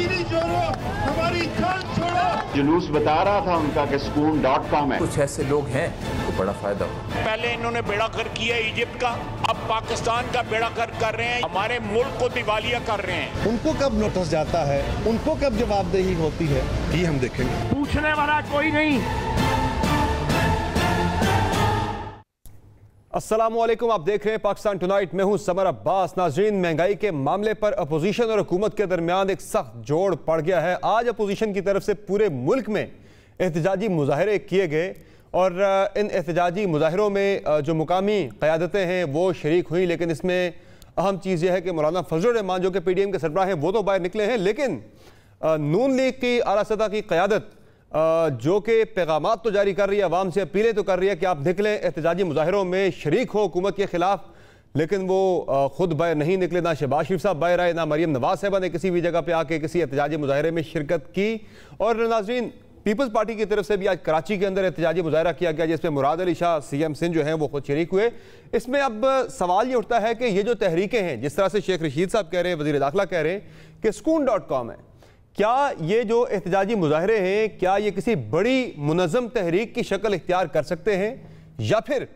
चीनी छोड़ो, हमारी जान छोड़ो। जुलूस बता रहा था उनका कि Spoon.com है। कुछ ऐसे लोग हैं तो बड़ा फायदा हो। पहले इन्होंने बेड़ा गर्क किया इजिप्ट का, अब पाकिस्तान का बेड़ा गर्क कर रहे हैं, हमारे मुल्क को दिवालिया कर रहे हैं। उनको कब नोटिस जाता है, उनको कब जवाबदेही होती है, ये हम देखेंगे। पूछने वाला कोई नहीं। अस्सलामुअलैकुम, आप देख रहे हैं पाकिस्तान टुनाइट। मैं हूं समर अब्बास। नाजरीन, महंगाई के मामले पर अपोजिशन और हुकूमत के दरमियान एक सख्त जोड़ पड़ गया है। आज अपोजिशन की तरफ से पूरे मुल्क में एहतजाजी मुजाहरे किए गए और इन एहतजाजी मुजाहरों में जो मुकामी क़यादतें हैं वो शरीक हुई, लेकिन इसमें अहम चीज़ यह है कि मौलाना फजलुर रहमान जो कि PDM के सरबराह हैं वो तो बाहर निकले हैं, लेकिन नून लीग की आला सतह की क़यादत जो कि पैगामात तो जारी कर रही है, अवाम से अपीलें तो कर रही है कि आप निकलें, एहतजाजी मुजाहिरों में शरीक हो हुकूमत के ख़िलाफ़, लेकिन वो ख़ुद बाहर नहीं निकले। ना शहबाज शरीफ साहब बाहर आए, ना मरीम नवाज साहबा ने किसी भी जगह पर आके किसी एहतजाजी मुजाहरे में शिरकत की। और नाज़रीन, पीपल्स पार्टी की तरफ से भी आज कराची के अंदर एहतजाजी मुजाहरा किया गया, जिसमें मुराद अली शाह CM सिंध जो हैं वो खुद शरीक हुए। इसमें अब सवाल ये उठता है कि ये जो तहरीकें हैं, जिस तरह से शेख रशीद साहब कह रहे हैं, वज़ीर दाखिला कह रहे हैं कि Spoon.com है, क्या ये जो एहतजाजी मुजाहरे हैं, क्या ये किसी बड़ी मुनज़्ज़म तहरीक की शक्ल इख्तियार कर सकते हैं, या फिर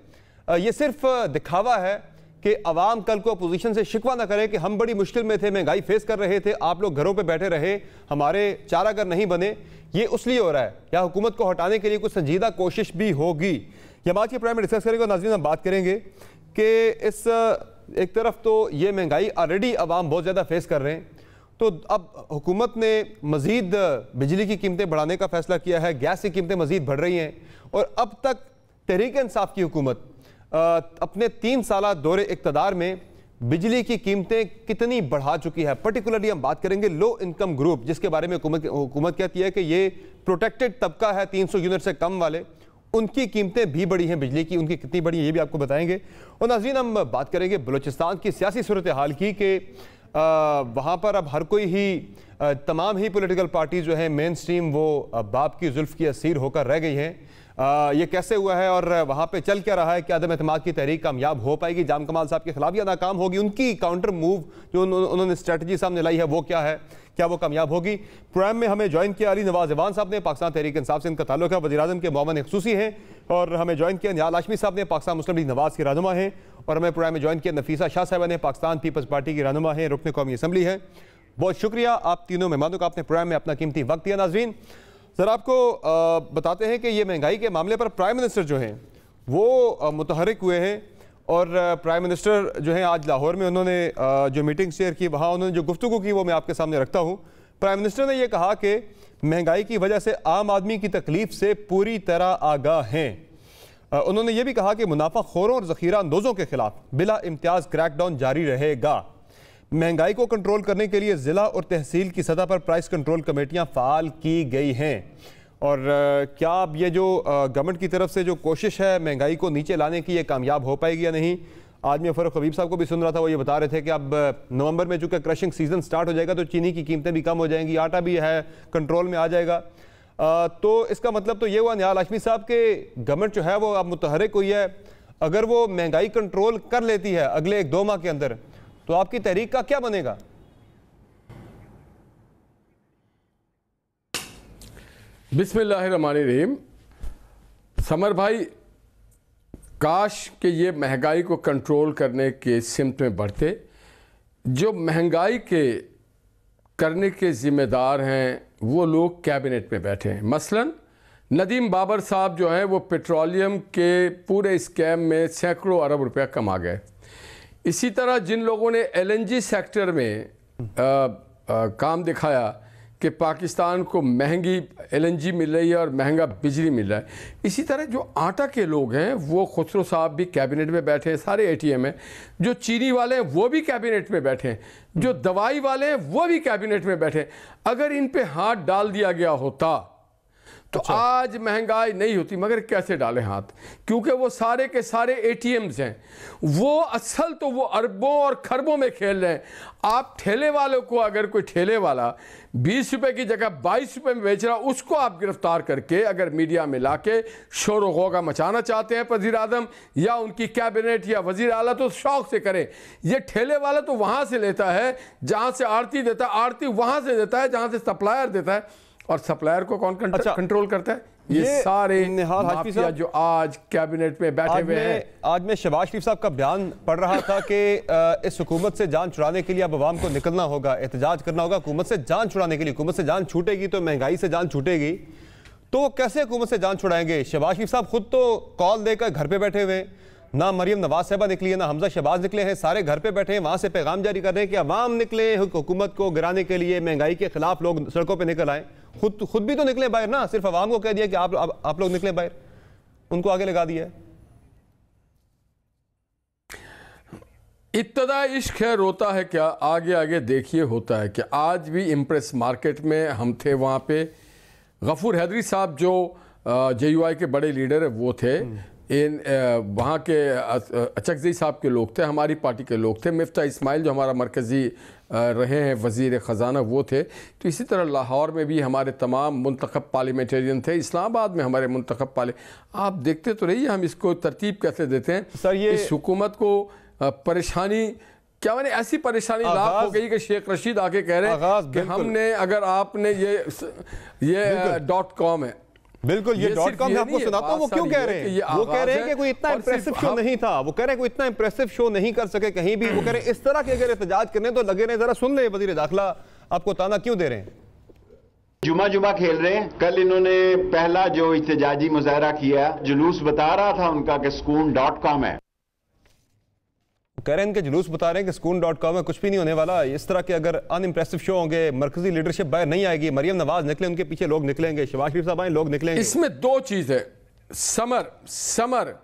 ये सिर्फ दिखावा है कि अवाम कल को अपोजिशन से शिकवा ना करे कि हम बड़ी मुश्किल में थे, महंगाई फेस कर रहे थे, आप लोग घरों पे बैठे रहे, हमारे चारागर नहीं बने, ये उसलिए हो रहा है, या हुकूमत को हटाने के लिए कुछ संजीदा कोशिश भी होगी। ये हम आज के प्रोग्राम में डिस्कस करेंगे। नाज़रीन, हम बात करेंगे कि इस एक तरफ तो ये महंगाई ऑलरेडी अवाम बहुत ज़्यादा फेस कर रहे हैं, तो अब हुकूमत ने मज़ीद बिजली की कीमतें बढ़ाने का फ़ैसला किया है, गैस की कीमतें मज़ीद बढ़ रही हैं, और अब तक तहरीक इंसाफ की हुकूमत अपने 3 साला दौरे इक़्तिदार में बिजली की कीमतें कितनी बढ़ा चुकी है। पर्टिकुलरली हम बात करेंगे लो इनकम ग्रुप, जिसके बारे में हुकूमत कहती है कि ये प्रोटेक्टेड तबका है, 300 यूनिट से कम वाले, उनकी कीमतें भी बढ़ी हैं बिजली की, उनकी कितनी बढ़ी है ये भी आपको बताएंगे। और नाज़रीन, हम बात करेंगे बलूचिस्तान की सियासी सूरत हाल की कि वहाँ पर अब हर कोई ही तमाम ही पॉलिटिकल पार्टी जो है मेन स्ट्रीम वो बाप की जुल्फ की असीर होकर रह गई हैं। ये कैसे हुआ है और वहाँ पे चल क्या रहा है, क्या अदम एतमाद की तहरीक कामयाब हो पाएगी जाम कमाल साहब के खिलाफ या नाकाम होगी, उनकी काउंटर मूव जो उन्होंने स्ट्रेटजी सामने लाई है वो क्या है, क्या वो कामयाब होगी। प्रोग्राम में हमें ज्वाइन किया अली नवाज ईवान साहब ने, पाकिस्तान तहरीक इंसाफ से इनका ताल्लुक है, वज़ीर आज़म के मुआवन ख़ुसूसी हैं, और हमें ज्वाइन किया निहाल हाशमी साहब ने, पाकिस्तान मुस्लिम लीग नवाज के रहनुमा हैं, और हमें प्रोग्राम में ज्वाइन किया नफीसा शाह साहबा ने, पाकिस्तान पीपल्स पार्टी की रहनुमा हैं, रुकन कौमी असम्बली है। बहुत शुक्रिया आप तीनों मेहमानों का, आपने प्रोग्राम में अपना कीमती वक्त दिया। नाज़रीन, ज़रा आपको बताते हैं कि ये महंगाई के मामले पर प्राइम मिनिस्टर जो हैं वो मुतहरिक हुए हैं, और प्राइम मिनिस्टर जो हैं आज लाहौर में उन्होंने जो मीटिंग शेयर की, वहाँ उन्होंने जो गुफ्तगू की वो मैं आपके सामने रखता हूँ। प्राइम मिनिस्टर ने यह कहा कि महंगाई की वजह से आम आदमी की तकलीफ से पूरी तरह आगाह हैं। उन्होंने ये भी कहा कि मुनाफाखोरों और ज़ख़ीरा अंदोज़ों के खिलाफ बिला इम्तियाज़ क्रैकडाउन जारी रहेगा। महंगाई को कंट्रोल करने के लिए ज़िला और तहसील की सतह पर प्राइस कंट्रोल कमेटियां फ़ाल की गई हैं। और क्या अब ये जो गवर्नमेंट की तरफ से जो कोशिश है महंगाई को नीचे लाने की, ये कामयाब हो पाएगी या नहीं। आज मैं फ़रूख हबीब साहब को भी सुन रहा था, वो ये बता रहे थे कि अब नवंबर में चूँकि क्रशिंग सीज़न स्टार्ट हो जाएगा तो चीनी की कीमतें भी कम हो जाएंगी, आटा भी है कंट्रोल में आ जाएगा। तो इसका मतलब तो ये हुआ निहाल हाशमी साहब के गवर्नमेंट जो है वो अब मुतहरिक हुई है। अगर वो महंगाई कंट्रोल कर लेती है अगले 1-2 माह के अंदर, तो आपकी तहरीक का क्या बनेगा? बिस्मिल्लाहिर्रहमानिर्रहीम। समर भाई, काश कि ये महंगाई को कंट्रोल करने के सिमत में बढ़ते। जो महंगाई के करने के ज़िम्मेदार हैं वो लोग कैबिनेट में बैठे हैं। मसलन नदीम बाबर साहब जो हैं वो पेट्रोलियम के पूरे स्कैम में सैकड़ों अरब रुपया कमा गए। इसी तरह जिन लोगों ने LNG सेक्टर में काम दिखाया कि पाकिस्तान को महंगी LNG मिल रही है और महंगा बिजली मिल रहा है, इसी तरह जो आटा के लोग हैं वो खुसरो साहब भी कैबिनेट में बैठे हैं, सारे ATM हैं। जो चीनी वाले हैं वो भी कैबिनेट में बैठे हैं, जो दवाई वाले हैं वो भी कैबिनेट में बैठे हैं। अगर इन पे हाथ डाल दिया गया होता तो आज महंगाई नहीं होती, मगर कैसे डालें हाथ, क्योंकि वो सारे के सारे एटीएम्स हैं। वो असल तो वो अरबों और खरबों में खेल रहे हैं। आप ठेले वालों को, अगर कोई ठेले वाला 20 रुपए की जगह 22 रुपए में बेच रहा, उसको आप गिरफ्तार करके अगर मीडिया में लाके शोर गौगा मचाना चाहते हैं वज़ीर आज़म या उनकी कैबिनेट या वज़ीर आला, तो शौक से करें। ये ठेले वाला तो वहां से लेता है जहां से आड़ती देता है, आड़ती वहां से देता है जहां से सप्लायर देता है, और सप्लायर को कौन कंट्रोल करता है? ये सारे माफिया जो आज कैबिनेट में बैठे हुए हैं। आज मैं शहबाज शरीफ साहब का बयान पढ़ रहा था कि इस हुकूमत से जान छुड़ाने के लिए अब अवाम को निकलना होगा, एहतजाज करना होगा हुकूमत से जान छुड़ाने के लिए। हुकूमत से जान छूटेगी तो महंगाई से जान छूटेगी, तो वो कैसे हुकूमत से जान छुड़ाएंगे? शहबाज शरीफ साहब खुद तो कॉल देकर घर पे बैठे हुए, ना मरियम नवाज साहबा निकली है, ना हमजा शहबाज निकले हैं, सारे घर पे बैठे हैं, वहां से पैगाम जारी कर रहे हैं कि अवाम निकले हुकूमत को गिराने के लिए, महंगाई के खिलाफ लोग सड़कों पे निकल आए। खुद भी तो निकले बाहर ना, सिर्फ अवाम को कह दिया कि आप लोग निकले बाहर, उनको आगे लगा दिया। इब्तदा इश्क है रोता है क्या, आगे आगे देखिए होता है कि आज भी इम्प्रेस मार्केट में हम थे, वहाँ पे गफूर हैदरी साहब जो JUI के बड़े लीडर है वो थे, वहाँ के अचकज़ई साहब के लोग थे, हमारी पार्टी के लोग थे, मिफ्ता इस्माइल जो हमारा मरकज़ी रहे हैं वज़ीर ख़जाना वो थे। तो इसी तरह लाहौर में भी हमारे तमाम मुंतखब पार्लियामेंटेरियन थे, इस्लामाबाद में हमारे मुंतखब आप देखते तो रहिए हम इसको तरतीब कैसे देते हैं। सर ये इस हुकूमत को परेशानी क्या, मैंने ऐसी परेशानी लाख हो गई कि शेख रशीद आके कह रहे हैं कि हमने, अगर आपने ये .com है, बिल्कुल ये .com मैं आपको सुनाता हूँ वो क्यों कह रहे हैं। वो कह रहे हैं कि कोई इतना इंप्रेसिव शो नहीं था, वो कह रहे हैं कोई इतना इंप्रेसिव शो नहीं कर सके कहीं भी। वो कह रहे हैं इस तरह के अगर एहतजाज करने तो लगे रहे, जरा सुन ले वज़ीर दाखिला आपको ताना क्यों दे रहे हैं। जुमा खेल रहे हैं। कल इन्होंने पहला जो एहतजाजी मुजाहरा किया, जुलूस बता रहा था उनका कि सुकून.com है, कह रहे हैं इनके जुलूस बता रहे हैं कि सुकून.com में कुछ भी नहीं होने वाला। इस तरह के अगर अनइम्प्रेसिव शो होंगे, मरकजी लीडरशिप बाहर नहीं आएगी, मरियम नवाज निकले उनके पीछे लोग निकलेंगे, शहबाज शरीफ साहब आए लोग निकलेंगे। इसमें दो चीज़ है समर,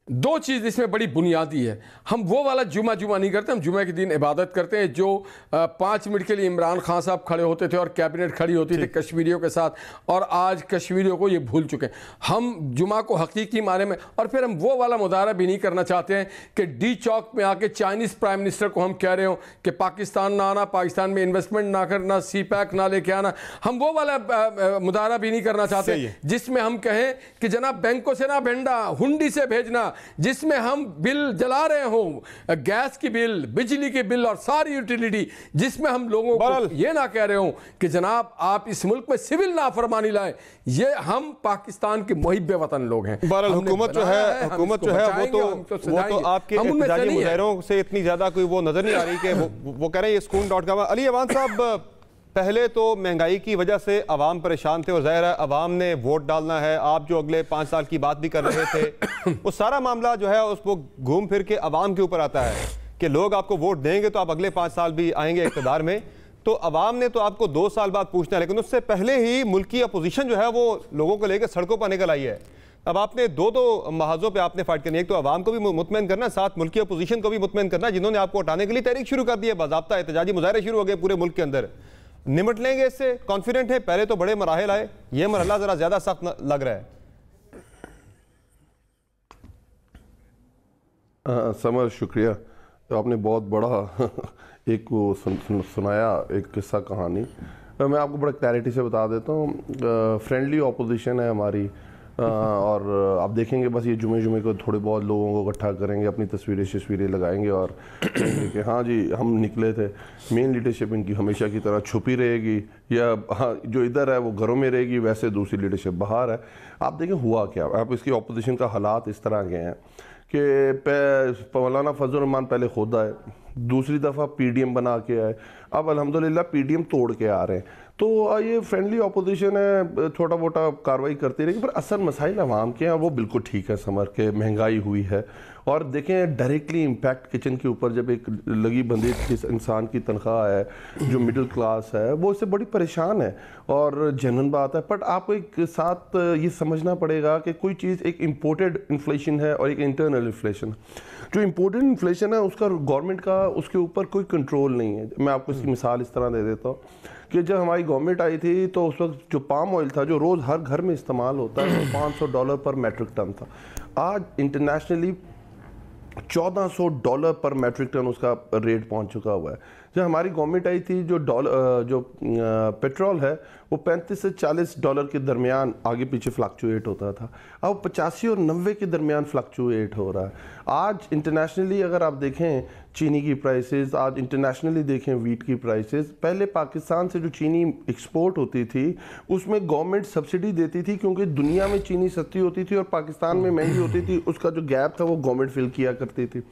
दो चीज़ इसमें बड़ी बुनियादी है। हम वो वाला जुमा नहीं करते, हम जुमे के दिन इबादत करते हैं जो 5 मिनट के लिए इमरान खान साहब खड़े होते थे और कैबिनेट खड़ी होती थी कश्मीरियों के साथ, और आज कश्मीरियों को ये भूल चुके हैं। हम जुमा को हकीकी माने में, और फिर हम वो वाला मुदारा भी नहीं करना चाहते हैं कि डी चौक में आके चाइनीज़ प्राइम मिनिस्टर को हम कह रहे हो कि पाकिस्तान ना आना, पाकिस्तान में इन्वेस्टमेंट ना करना, CPEC ना लेके आना। हम वो वाला मुदारा भी नहीं करना चाहते जिसमें हम कहें कि जनाब बैंकों से ना भेजना, हुंडी से भेजना, जिसमें हम बिल जला रहे हो, गैस की बिल, बिजली की बिल और सारी यूटिलिटी, जिसमें हम लोगों को ये ना कह रहे हो कि जनाब आप इस मुल्क में सिविल नाफरमानी लाए। ये हम पाकिस्तान के मुहिब्बे वतन लोग हैं। हुकूमत जो है वो तो आपके एहतजाजी मुजाहरों से इतनी ज्यादा कोई वो नजर नहीं आ रही कि वो कह रहे हैं सुकून.com। अली अवान साहब, पहले तो महंगाई की वजह से अवाम परेशान थे और जाहिर है अवाम ने वोट डालना है। आप जो अगले 5 साल की बात भी कर रहे थे वो सारा मामला जो है उसको घूम फिर के अवाम के ऊपर आता है कि लोग आपको वोट देंगे तो आप अगले 5 साल भी आएंगे इक़्तिदार में। तो अवाम ने तो आपको 2 साल बाद पूछना है, लेकिन उससे पहले ही मुल्की अपोजिशन जो है वो लोगों को लेकर सड़कों पर निकल आई है। अब आपने दो महाजों पे आपने फाइट करनी है, एक तो अवाम को भी मुतमईन करना, साथ मुल्की अपोजिशन को भी मुतमईन करना, जिन्होंने आपको हटाने के लिए तहरीक शुरू कर दी है। बाज़ाब्ता एहतजाजी मुजाहरे शुरू हो गए पूरे मुल्क के अंदर। निमट लेंगे इससे, कॉन्फिडेंट है? पहले तो बड़े मराहल आए, ये मरहला जरा ज्यादा सख्त लग रहा है। समर शुक्रिया, तो आपने बहुत बड़ा एक वो सुनाया, एक किस्सा कहानी। मैं आपको बड़ा क्लैरिटी से बता देता हूँ। फ्रेंडली ऑपोजिशन है हमारी, और आप देखेंगे बस ये जुमे को थोड़े बहुत लोगों को इकट्ठा करेंगे, अपनी तस्वीरें लगाएंगे और कहेंगे कि हाँ जी हम निकले थे। मेन लीडरशिप इनकी हमेशा की तरह छुपी रहेगी, या हाँ जो इधर है वो घरों में रहेगी, वैसे दूसरी लीडरशिप बाहर है। आप देखें हुआ क्या, आप इसकी ऑपोजिशन का हालात इस तरह के हैं कि मौलाना फजल रहमान पहले खुद आए, दूसरी दफ़ा PDM बना के आए, अब अल्हम्दुलिल्लाह PDM तोड़ के आ रहे हैं। तो ये फ्रेंडली ऑपोजिशन है, छोटा मोटा कार्रवाई करती रहेगी, पर असल मसाइल अवाम के हैं। वो बिल्कुल ठीक है समर के, महंगाई हुई है, और देखें डायरेक्टली इम्पैक्ट किचन के ऊपर जब एक लगी बंदी जिस इंसान की तनख्वाह है, जो मिडिल क्लास है, वो इससे बड़ी परेशान है और जेन्युइन बात है। बट आपको एक साथ ये समझना पड़ेगा कि कोई चीज़ एक इम्पोर्टेड इन्फ्लेशन है और एक इंटरनल इन्फ्लेशन। जो इम्पोर्टेड इन्फ्लेशन है उसका गवर्नमेंट का उसके ऊपर कोई कंट्रोल नहीं है। मैं आपको इसकी मिसाल इस तरह दे देता हूँ कि जब हमारी गवर्नमेंट आई थी तो उस वक्त जो पाम ऑयल था जो रोज़ हर घर में इस्तेमाल होता है वो $500 पर मैट्रिक टन था। आज इंटरनेशनली $1400 पर मैट्रिक टन उसका रेट पहुंच चुका हुआ है। जब हमारी गवर्नमेंट आई थी जो पेट्रोल है वो $35 से $40 के दरमियान आगे पीछे फ्लक्चुएट होता था, अब 85 और 90 के दरमियान फ्लक्चुएट हो रहा है। आज इंटरनेशनली अगर आप देखें चीनी की प्राइसेस, आज इंटरनेशनली देखें वीट की प्राइसेस, पहले पाकिस्तान से जो चीनी एक्सपोर्ट होती थी उसमें गवर्नमेंट सब्सिडी देती थी क्योंकि दुनिया में चीनी सस्ती होती थी और पाकिस्तान में महंगी होती थी, उसका जो गैप था वो गवर्नमेंट फिल किया करती थी।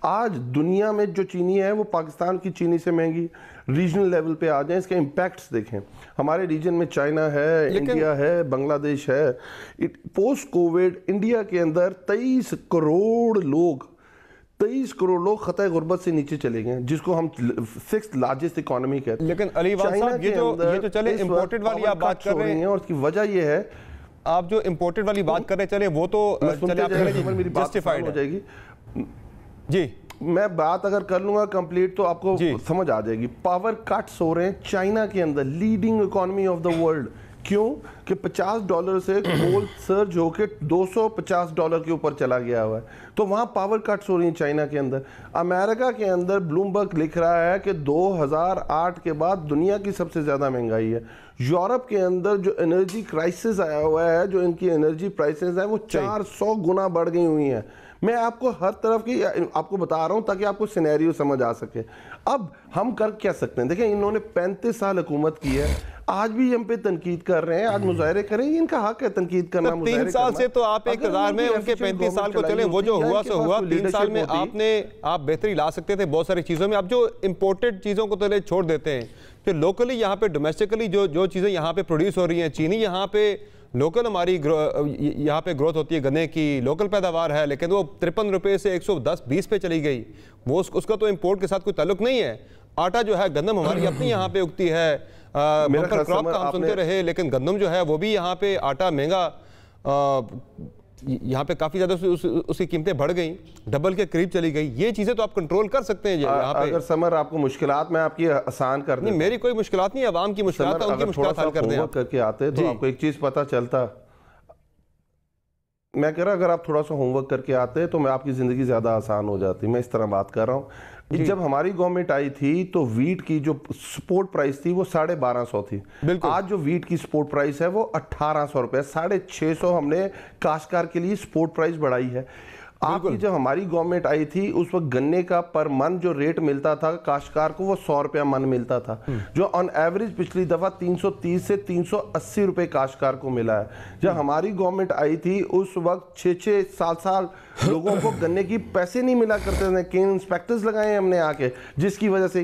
आज दुनिया में जो चीनी है वो पाकिस्तान की चीनी से महंगी। रीजनल लेवल पे आ जाए, इसके इम्पैक्ट्स देखें, हमारे रीजन में चाइना है, इंडिया है, बांग्लादेश है। पोस्ट कोविड इंडिया के अंदर 23 करोड़ लोग खतरे गुर्बत से नीचे चले गए, जिसको हम 6th लार्जेस्ट इकोनॉमी कहते हैं। लेकिन अलीवाल साहब ये तो चले इंपोर्टेड वाली आप बात कर रहे हैं और उसकी वजह ये है, आप जो इंपोर्टेड वाली बात कर रहे चले वो तो चले आप मेरी बात जस्टिफाइड हो जाएगी जी। मैं बात अगर कर लूंगा कंप्लीट तो आपको समझ आ जाएगी। पावर कट्स हो रहे हैं चाइना के अंदर, leading economy of the world. क्यों कि $50 से कोल सर्ज होके $250 के ऊपर चला गया हुआ है, तो वहाँ पावर कट्स हो रही हैं चाइना के अंदर। अमेरिका के अंदर ब्लूमबर्ग लिख रहा है कि 2008 के बाद दुनिया की सबसे ज़्यादा महंगाई है। यूरोप के अंदर जो एनर्जी क्राइसिस आया हुआ है, जो इनकी एनर्जी प्राइसेस है वो 400 गुना बढ़ गई हुई हैं। मैं आपको हर तरफ की आपको बता रहा हूं ताकि आपको सिनेरियो समझ आ सके। अब हम कर क्या सकते हैं, देखें इन्होंने 35 साल हुकूमत की है, आज भी हम पे तनकीद कर रहे हैं, आज मुजाहरे करें, इनका हक है तनकीद करना। 3 साल से तो आप इक़्तिदार में, उनके 35 साल को चले, वो जो हुआ सो हुआ। 3 साल में आप बेहतरी ला सकते थे बहुत सारी चीज़ों में। आप जो इम्पोर्टेड चीज़ों को तो छोड़ देते हैं, तो लोकली यहाँ पे डोमेस्टिकली जो चीज़ें यहाँ पे प्रोड्यूस हो रही हैं, चीनी यहाँ पे लोकल हमारी यहाँ पे ग्रोथ होती है, गन्ने की लोकल पैदावार है, लेकिन वो 53 रुपये से 110-20 पे चली गई। वो उसका तो इंपोर्ट के साथ कोई ताल्लुक नहीं है। आटा जो है, गंदम हमारी अपनी यहाँ पे उगती है, बम्पर क्रॉप का हम सुनते रहे, लेकिन गंदम जो है वो भी यहाँ पे आटा महंगा, यहाँ पे काफी ज्यादा उसकी कीमतें बढ़ गई, डबल के करीब चली गई। ये चीजें तो आप कंट्रोल कर सकते हैं यहाँ पे। अगर समर आपको मुश्किलात में आपकी आसान कर नहीं, मेरी कोई मुश्किलात नहीं है, आवाम की मुश्किलात है, उनकी मुश्किलात हल कर दें करके आते तो आपको एक चीज पता चलता। मैं कह रहा अगर आप थोड़ा सा होमवर्क करके आते तो मैं आपकी ज़िंदगी ज़्यादा आसान हो जाती। मैं इस तरह बात कर रहा हूँ। जब हमारी गवर्नमेंट आई थी तो वीट की जो सपोर्ट प्राइस थी वो 1250 थी। आज जो वीट की सपोर्ट प्राइस है वो 1800 रुपये, 650 हमने काश्तकार के लिए सपोर्ट प्राइस बढ़ाई है। आपकी जब हमारी गवर्नमेंट आई थी उस वक्त गन्ने का पर मन जो रेट मिलता था काश्तकार को वो 100 रुपया मन मिलता था, जो ऑन एवरेज पिछली दफा 330 से 380 रुपए काश्तकार को मिला है। जब हमारी गवर्नमेंट आई थी उस वक्त 6-6 साल लोगों को गन्ने की पैसे नहीं मिला करते थे। केन इंस्पेक्टर्स लगाए हमने आके, जिसकी वजह से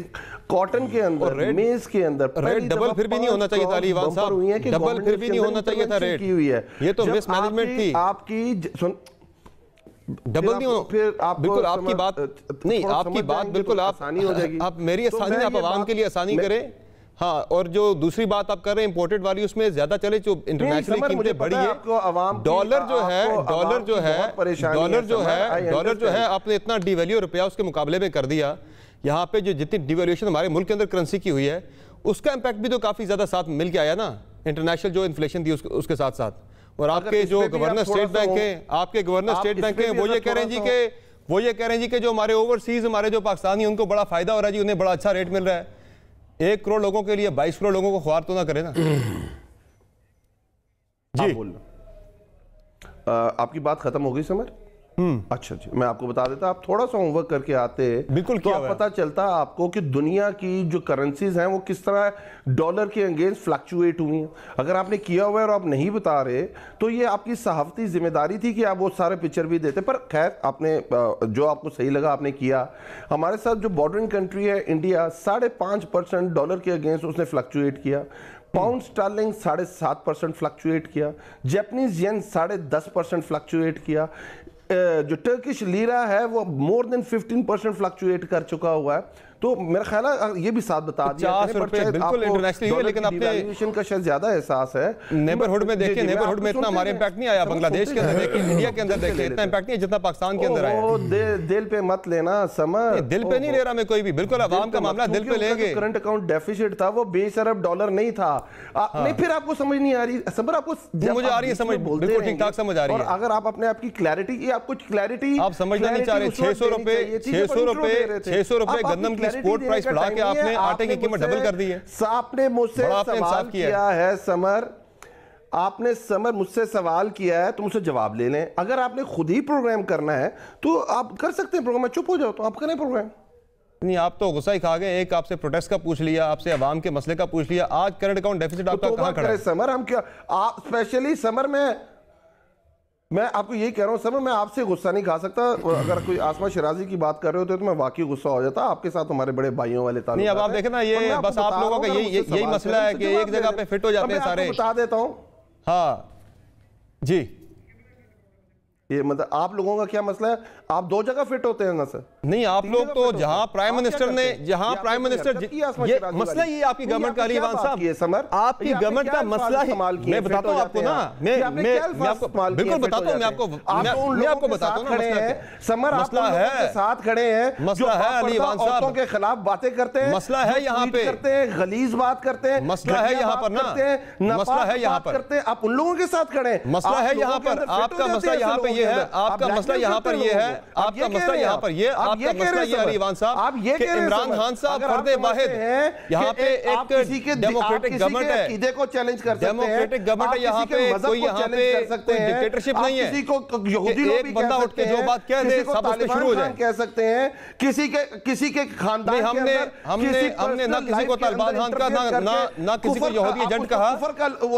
कॉटन के अंदर, मेज के अंदर रेट डबल फिर भी नहीं होना चाहिए था। अलीवाल साहब, डबल फिर भी नहीं होना चाहिए था रेट, ये तो मिसमैनेजमेंट थी आपकी। डबल नहीं हो, फिर आप बिल्कुल आपकी बात नहीं, आपकी बात बिल्कुल आसानी हो जाएगी। आप मेरी आसानी, आप आवाम के लिए आसानी करें। हाँ, और जो दूसरी बात आप कर रहे हैं इंपोर्टेड वाली, उसमें ज्यादा चले, जो इंटरनेशनल कीमतें बढ़ी है, डॉलर जो है आपने इतना डिवैल्यू रुपया उसके मुकाबले में कर दिया। यहाँ पे जो जितनी डिवैल्यूएशन हमारे मुल्क के अंदर करेंसी की हुई है उसका इम्पैक्ट भी तो काफी ज्यादा साथ मिल के आया ना, इंटरनेशनल जो इन्फ्लेशन थी उसके साथ साथ। और आपके जो गवर्नर स्टेट बैंक है, आपके गवर्नर स्टेट बैंक है, वो ये कह रहे हैं जी कि जो हमारे ओवरसीज, हमारे जो पाकिस्तानी, उनको बड़ा फायदा हो रहा है जी, उन्हें बड़ा अच्छा रेट मिल रहा है। 1 करोड़ लोगों के लिए 22 करोड़ लोगों को ख्वार तो ना करे ना जी। आपकी बात खत्म हो गई समर? अच्छा जी, मैं आपको बता देता, आप थोड़ा सा होमवर्क करके आते बिल्कुल तो आप पता चलता आपको कि दुनिया की जो करेंसीज हैं वो किस तरह डॉलर के अगेंस्ट फ्लक्चुएट हुई हैं। अगर आपने किया हुआ है और आप नहीं बता रहे तो ये आपकी सहाफती जिम्मेदारी थी कि आप वो सारे पिक्चर भी देते, पर खैर आपने जो आपको सही लगा आपने किया। हमारे साथ जो बॉर्डरिंग कंट्री है इंडिया, 5.5% डॉलर के अगेंस्ट उसने फ्लक्चुएट किया। पाउंड स्टर्लिंग 7.5% फ्लक्चुएट किया। जैपनीज येन 10.5% फ्लक्चुएट किया। जो टर्किश लीरा है वो मोर देन 15% फ्लक्चुएट कर चुका हुआ है। तो मेरा ख्याल है ये भी साथ बता दिया बिल्कुल इंटरनेशनली हुए, लेकिन आपने वैल्यूएशन का शायद ज्यादा एहसास है। नेबरहुड में देखें, नेबरहुड में इतना हमारे इंपैक्ट नहीं आया, बांग्लादेश के अंदर देखें, इंडिया के अंदर देखें, इतना इंपैक्ट नहीं जितना पाकिस्तान के अंदर आया। दिल पे मत लेना समर, दिल पे नहीं ले रहा मैं कोई भी, बिल्कुल आवाम का मामला दिल पे लेंगे। करंट अकाउंट डेफिसिट था वो 20 अरब डॉलर नहीं था। नहीं फिर आपको समझ नहीं आ रही समर, आपको मुझे आ रही है समझ, बिल्कुल ठीक ठाक समझ आ रही है। और अगर आप अपने आप की क्लैरिटी, आपको क्लैरिटी आप समझना नहीं चाह रहे, 600 रुपए गंदम की स्पोर्ट प्राइस बढ़ा के आपने आटे की कीमत डबल कर दी है। आपने मुझसे सवाल किया है समर, आपने समर मुझसे सवाल किया है तो मुझसे जवाब ले लें। अगर आपने खुद ही प्रोग्राम करना है तो आप कर सकते हैं प्रोग्राम, चुप हो जाओ तो आप करें प्रोग्राम। नहीं, आप तो गुस्सा ही खा गए। एक आपसे प्रोटेस्ट का पूछ लिया, आपसे अवाम के मसले का पूछ लिया, आज करंट अकाउंट डेफिसिट आपका कहां खड़ा है? समर हम क्या, आप स्पेशली समर में मैं आपको यही कह रहा हूं समर, मैं आपसे गुस्सा नहीं खा सकता। अगर कोई आसमा शिराजी की बात कर रहे होते तो मैं वाकई गुस्सा हो जाता। आपके साथ हमारे बड़े भाइयों वाले ताल्लुक नहीं, अब आप देखें ना, ये बस आप लोगों का यही मसला है कि एक जगह पे फिट हो जाते हैं सारे। बता देता हूं, हाँ जी, ये मतलब आप लोगों का क्या मसला है, आप दो जगह फिट होते हैं ना सर? नहीं, आप लोग तो जहां प्राइम मिनिस्टर ने, जहां प्राइम मिनिस्टर, ये मसला ये आपकी गवर्नमेंट का, अलीवान साहब आपकी गवर्नमेंट का मसला है। मैं बताता हूं आपको ना, मैं आपको बिल्कुल बताता हूं, मैं आपको बताता हूं ना समर, मसला है साथ खड़े हैं, मसला है अलीवान साहब के खिलाफ बातें करते हैं, मसला है यहाँ पे, गलीज बात करते हैं, मसला है यहाँ पर ना, मसला है यहाँ पर करते हैं, आप उन लोगों के साथ खड़े हैं। मसला है यहाँ पर, आपका मसला यहाँ पे ये है, आपका मसला यहाँ पर ये है, आपका मसला यहाँ पर ये, आपका मसला ये अलीवान साहब, आप ये कह रहे हैं इमरान खान साहब फर्दे वाहिद यहाँ पे एक डेमोक्रेटिक गवर्नमेंट है, अकीदे को चैलेंज कर सकते हैं, डेमोक्रेटिक गवर्नमेंट है यहाँ पे, कोई यहाँ पे कोई डिक्टेटरशिप नहीं है। किसी को यहूदी लोग एक बंदा उठ के जो बात कह दे सब उस पे शुरू हो जाए, कह सकते हैं किसी के खानदान के अंदर, हमने ना किसी को तालिबान खान का, ना किसी को यहूदी एजेंट कहा।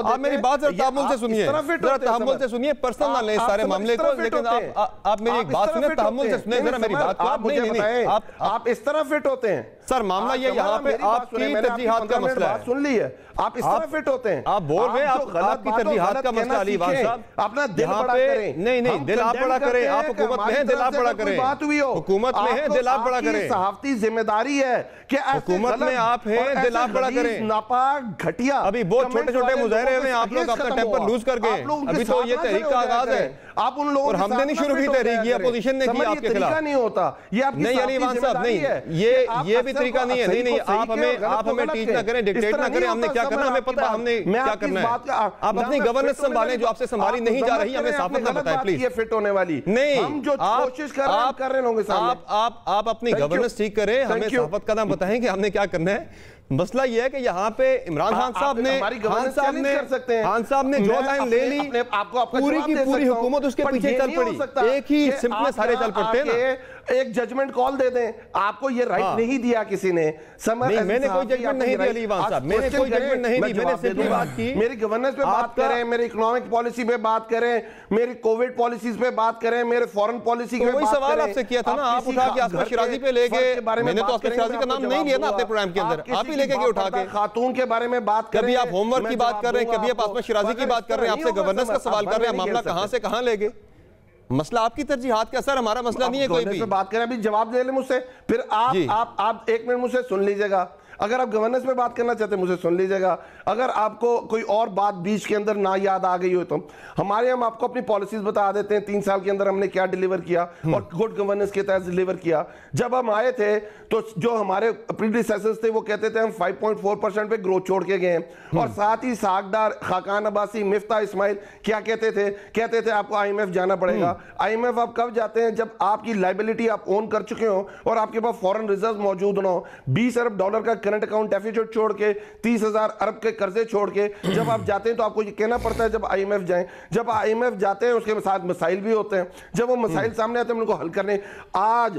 आप मेरी बात जरा तहम्मुल से सुनिए, जरा तहम्मुल से सुनिए, पर्सनल ना लें सारे मामले को, लेकिन आप मेरी एक बात सुने, तहम्मुल से सुने जरा मेरी बात को। आप इस तरह फिट होते हैं सर, मामला ये यहाँ पे आपकी तरजीहात का मसला है। सुन ली है, आप इस तरह फिट होते हैं, आप बोल रहे हैं आपकी तरजीहात का मसला। अलीवान साहब अपना दिल बड़ा करें, नहीं दिल आप बड़ा करें, आप हुकूमत में हैं, दिल आप बड़ा करें, बात हुई हो हुकूमत में है, दिल आप बड़ा करें, सहाफती जिम्मेदारी है कि हुकूमत में आप हैं, दिल आप बड़ा करें। नापाक घटिया अभी बहुत छोटे मुजाहरे में आप लोग अपना टेम्पर लूज कर गए, अभी तो ये तहरीक का आगाज है, आप उन लोगों और हमने नहीं शुरू की तहरीक, ये अपोजिशन ने की आपके खिलाफ। नहीं होता ये आपकी नहीं अलीवान साहब, नहीं ये भी तरीका नहीं है। नहीं आप हमें टीच ना करें, डिक्टेट ना करें, हमने क्या करना हमें पता है, हमने क्या करना है। आप अपनी गवर्नेंस संभालें जो आपसे संभाली नहीं जा रही, हमें साफ ना बताएं प्लीज। ये फिट होने वाली नहीं, हम जो कोशिश कर रहे हैं लोगों के सामने, आप अपनी गवर्नेंस ठीक करें, हमें साफत का नाम बताएं कि हमने क्या करना है। मसला यह है कि यहाँ पे इमरान खान साहब ने खान साहब ने जो लाइन ले ली, पूरी की पूरी हुकूमत उसके पीछे चल पड़ी, एक ही सिमत में सारे चल पड़ते हैं। एक जजमेंट कॉल दे दें, आपको ये राइट नहीं दिया किसी ने। नहीं, मैंने कोई जजमेंट नहीं दिया अलीवान साहब, मैंने कोई जजमेंट नहीं दी, मैंने सिर्फ बात की। मेरी गवर्नेंस पे बात करें, मेरी इकोनॉमिक पॉलिसी पे बात करें, मेरी कोविड पॉलिसीज पे बात करें, मेरे फॉरेन पॉलिसी पे बात करें। सवाल आपसे किया था ना, आप उठा के आसमा शिराजी पे ले गए, मैंने तो आसमा शिराजी का नाम नहीं लिया ना अपने प्रोग्राम के अंदर, आप ही लेके उठा के खातून के बारे में बात करें। कभी आप होमवर्क की बात कर रहे हैं, कभी आप आसमा शिराजी की बात कर रहे हैं, आपसे गवर्नेंस का सवाल कर रहे हैं, मामला कहां से कहां ले गए। मसला आपकी तरजीहात का सर, हमारा मसला नहीं है कोई भी। बात करें, अभी जवाब दे ले मुझसे, फिर आप एक मिनट मुझसे सुन लीजिएगा। अगर आप गवर्नेंस में बात करना चाहते हैं मुझे सुन लीजिएगा। अगर आपको कोई और बात बीच के अंदर ना याद आ गई हो तो हम आपको अपनी पॉलिसीज बता देते हैं, 3 साल के अंदर हमने क्या डिलीवर किया और गुड गवर्नेंस के तहत डिलीवर किया। जब हम आए थे तो जो हमारे प्रीडिसेसर्स थे वो कहते थे हम 5.4% पे ग्रोथ छोड़ के गए हैं, और साथ ही सागदार, खाकान अब्बासी, मिफ्ता इस्माइल क्या कहते थे आपको IMF जाना पड़ेगा। IMF आप कब जाते हैं? जब आपकी लाइबिलिटी आप ओन कर चुके हो और आपके पास फॉरेन रिजर्व मौजूद ना हो। 20 अरब डॉलर का करंट अकाउंट डेफिसिट छोड़ के, 30,000 अरब के कर्जे छोड़ के जब आप जाते हैं तो आपको ये कहना पड़ता है जब IMF जाएं। जब IMF जाते हैं उसके साथ मसाइल भी होते हैं, जब वो मसाइल सामने आते हैं उनको हल करने। आज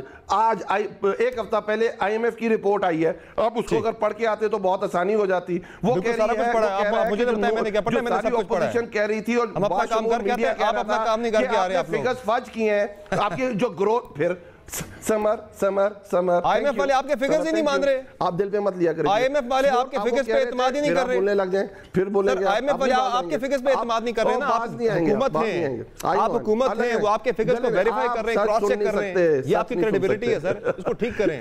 एक हफ्ता पहले IMF की रिपोर्ट आई है, आप उसको अगर पढ़ के आते तो बहुत आसानी हो जाती। वो कह रही है, मुझे लगता है मैंने क्या पढ़ा, मैंने सब कुछ पढ़ा है। कह रही थी और हम अपना काम करके आते हैं, आप अपना काम नहीं करके आ रहे, आप फिगर्स फज किए हैं आपके जो ग्रोथ। फिर समर IMF वाले आपके फिगर्स ही नहीं मान रहे, आप दिल पे मत लिया करें। IMF वाले आपके फिगर्स पे एतमाद ही नहीं कर रहे, बोलने लग जाएं फिर बोलेंगे। IMF वाले आपके फिगर्स पे एतमाद नहीं कर रहे ना, आप हुकूमत हैं, आप हुकूमत हैं, वो आपके फिगर्स को वेरीफाई कर रहे हैं, क्रॉस चेक कर रहे हैं, ये आपकी क्रेडिबिलिटी है सर, इसको ठीक करें।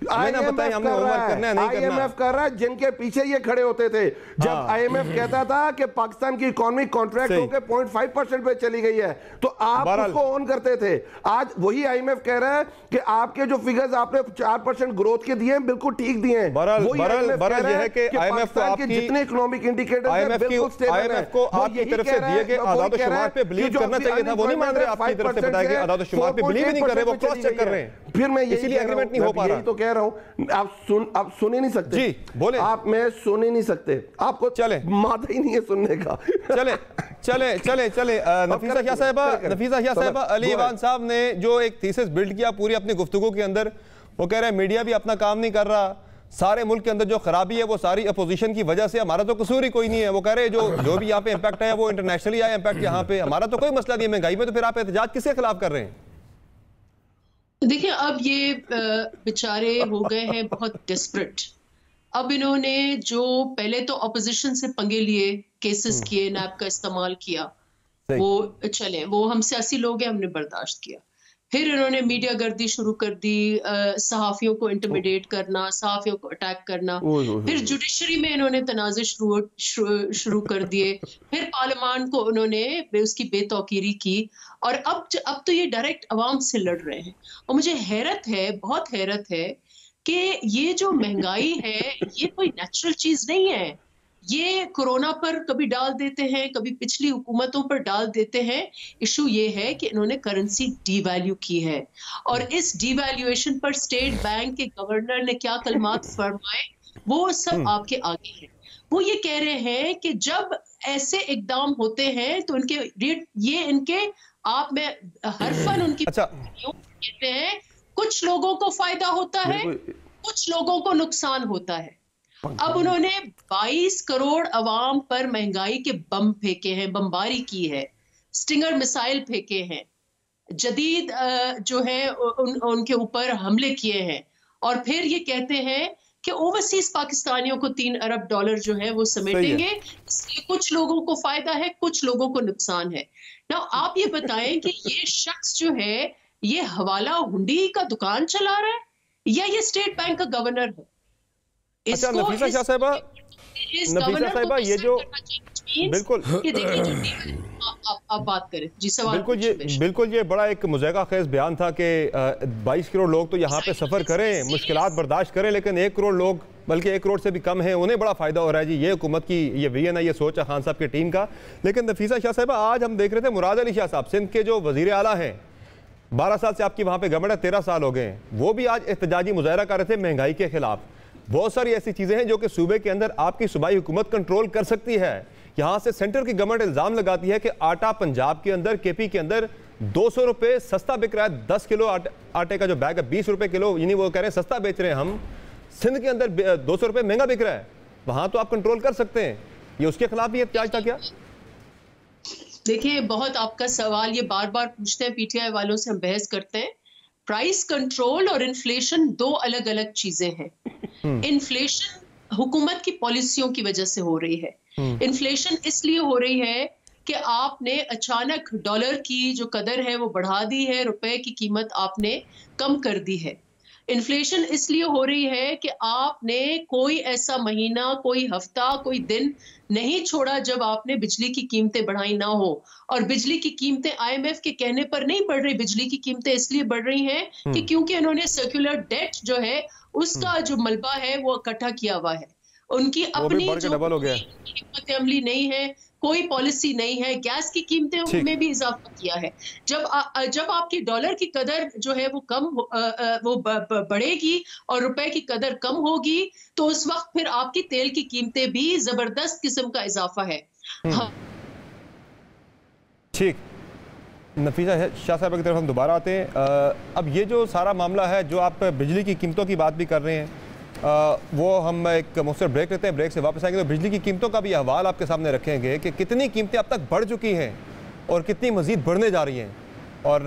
मैंने बताया हमने होमवर्क करना है, नहीं करना। IMF कर रहा है, जिनके पीछे ये खड़े होते थे जब IMF कहता था कि पाकिस्तान की इकोनॉमी कॉन्ट्रैक्ट होकर 0.5% पे चली गई है, तो आप उसको ऑन करते थे। आज वही IMF कह रहा है कि आपके जो फिगर्स आपने 4% ग्रोथ के दिए बिल्कुल ठीक दिए हैं। बहरहाल यह है कि IMF को आपकी जितने इकोनॉमिक इंडिकेटर्स हैं बिल्कुल स्टेबल हैं। IMF को आपकी तरफ से दिए गए आदाद शुमार पे बिलीव करना चाहिए था, वो नहीं मान रहे। आपकी तरफ से बताया गया आदाद शुमार पे बिलीव नहीं कर रहे, वो क्रॉस चेक कर रहे हैं। फिर मैं इसीलिए एग्रीमेंट नहीं हो पा रहा। तो कह रहा हूं आप सुन ही नहीं सकते। जी बोले। आप मैं सुन ही नहीं सकते, आपको चले माता ही नहीं है सुनने का। चले चले चले चले नफीसा शाह साहिबा, अली इवान साहब ने जो एक थीसिस बिल्ड किया पूरी अपनी गुफ्तगू के अंदर, वो कह रहे हैं मीडिया भी अपना काम नहीं कर रहा, सारे मुल्क के अंदर जो खराबी है वो सारी अपोजिशन की वजह से, हमारा तो कसूर ही कोई नहीं है। वो कह रहे हैं जो भी यहाँ पे इम्पैक्ट है वो इंटरनेशनली आया इम्पैक्ट, यहाँ पे हमारा तो कोई मसला नहीं है महंगाई में, तो फिर आप एहतजाज किसके खिलाफ कर रहे हैं? देखिए अब ये बेचारे हो गए हैं बहुत डेस्परेट। अब इन्होंने जो पहले तो अपोजिशन से पंगे लिए, केसेस किए, नैब का इस्तेमाल किया, वो चले, वो हम सियासी लोग हैं, हमने बर्दाश्त किया। फिर इन्होंने मीडिया गर्दी शुरू कर दी, सहाफियों को इंटिमिडेट करना, सहाफियों को अटैक करना। फिर जुडिशरी में इन्होंने तनाज़े शुरू कर दिए। फिर पार्लियामान को उन्होंने उसकी बेतौकीरी की, और अब तो ये डायरेक्ट अवाम से लड़ रहे हैं। और मुझे हैरत है, बहुत हैरत है कि ये जो महंगाई है ये कोई नेचुरल चीज नहीं है। ये कोरोना पर कभी डाल देते हैं, कभी पिछली हुकूमतों पर डाल देते हैं। इशू ये है कि इन्होंने करेंसी डीवैल्यू की है, और इस डीवैल्यूएशन पर स्टेट बैंक के गवर्नर ने क्या कलमात फरमाए वो सब आपके आगे है। वो ये कह रहे हैं कि जब ऐसे इकदाम होते हैं तो इनके आप में हरफन उनकी कहते हैं, कुछ लोगों को फायदा होता है, कुछ लोगों को नुकसान होता है। अब उन्होंने 22 करोड़ अवाम पर महंगाई के बम फेंके हैं, बमबारी की है, स्टिंगर मिसाइल फेंके हैं, जदीद जो है उनके ऊपर हमले किए हैं, और फिर ये कहते हैं कि ओवरसीज पाकिस्तानियों को $3 अरब जो है वो समेटेंगे। इसलिए कुछ लोगों को फायदा है, कुछ लोगों को नुकसान है। ना आप ये बताएं कि ये शख्स जो है ये हवाला हुंडी का दुकान चला रहा है या ये स्टेट बैंक का गवर्नर है? अच्छा नफीसा शाह साहिबा ये जो बिल्कुल आप बात करें जी, सवाल बिल्कुल ये बड़ा एक मुज़ाहिका खेज बयान था कि 22 करोड़ लोग तो यहाँ पे सफ़र करें, मुश्किलात बर्दाश्त करें, लेकिन 1 करोड़ लोग, बल्कि 1 करोड़ से भी कम है, उन्हें बड़ा फ़ायदा हो रहा है। जी ये हुकूमत की ये विजन है, ये सोच है खान साहब की टीम का। लेकिन नफीसा शाह साहिबा आज हम देख रहे थे मुराद अली शाह साहब, सिंध के जो वज़ीर आला हैं, 12 साल से आपकी वहाँ पे गवर्नमेंट है, 13 साल हो गए हैं, वो भी आज एहतजाजी मुजाहरा कर रहे थे महंगाई के खिलाफ। बहुत सारी ऐसी चीज़ें हैं जो कि सूबे के अंदर आपकी सूबाई हुकूमत कंट्रोल कर सकती है। यहाँ से सेंटर की गवर्नमेंट इल्ज़ाम लगाती है कि आटा पंजाब के अंदर, केपी के अंदर 200 रुपये सस्ता बिक रहा है। 10 किलो आटे का जो बैग है 20 रुपये किलो, यानी वो कह रहे हैं सस्ता बेच रहे हैं हम। सिंध के अंदर 200 रुपये महंगा बिक रहा है, वहाँ तो आप कंट्रोल कर सकते हैं। ये उसके खिलाफ भी एहतजाज था क्या? देखिए बहुत आपका सवाल ये बार बार पूछते हैं, पीटीआई वालों से हम बहस करते हैं। प्राइस कंट्रोल और इन्फ्लेशन दो अलग अलग चीजें हैं। इन्फ्लेशन हुकूमत की पॉलिसियों की वजह से हो रही है। इन्फ्लेशन इसलिए हो रही है कि आपने अचानक डॉलर की जो कदर है वो बढ़ा दी है, रुपए की कीमत आपने कम कर दी है। इन्फ्लेशन इसलिए हो रही है कि आपने कोई ऐसा महीना, कोई हफ्ता, कोई दिन नहीं छोड़ा जब आपने बिजली की कीमतें बढ़ाई ना हो। और बिजली की कीमतें आईएमएफ के कहने पर नहीं बढ़ रही, बिजली की कीमतें इसलिए बढ़ रही हैं कि क्योंकि उन्होंने सर्कुलर डेट जो है उसका जो मलबा है वो इकट्ठा किया हुआ है। उनकी अपनी जो हिम्मत अमली नहीं है, कोई पॉलिसी नहीं है। गैस की कीमतें में भी इजाफा किया है। जब आपकी डॉलर की कदर जो है वो बढ़ेगी और रुपए की कदर कम होगी तो उस वक्त फिर आपकी तेल की कीमतें भी जबरदस्त किस्म का इजाफा है। ठीक, नफीसा शाह साहब की तरफ हम दोबारा आते हैं। अब ये जो सारा मामला है, जो आप बिजली की कीमतों की बात भी कर रहे हैं, वो हम एक मुख्तसर ब्रेक लेते हैं, ब्रेक से वापस आएंगे तो बिजली की कीमतों का भी अहवाल आपके सामने रखेंगे कि कितनी कीमतें अब तक बढ़ चुकी हैं और कितनी मज़ीद बढ़ने जा रही हैं। और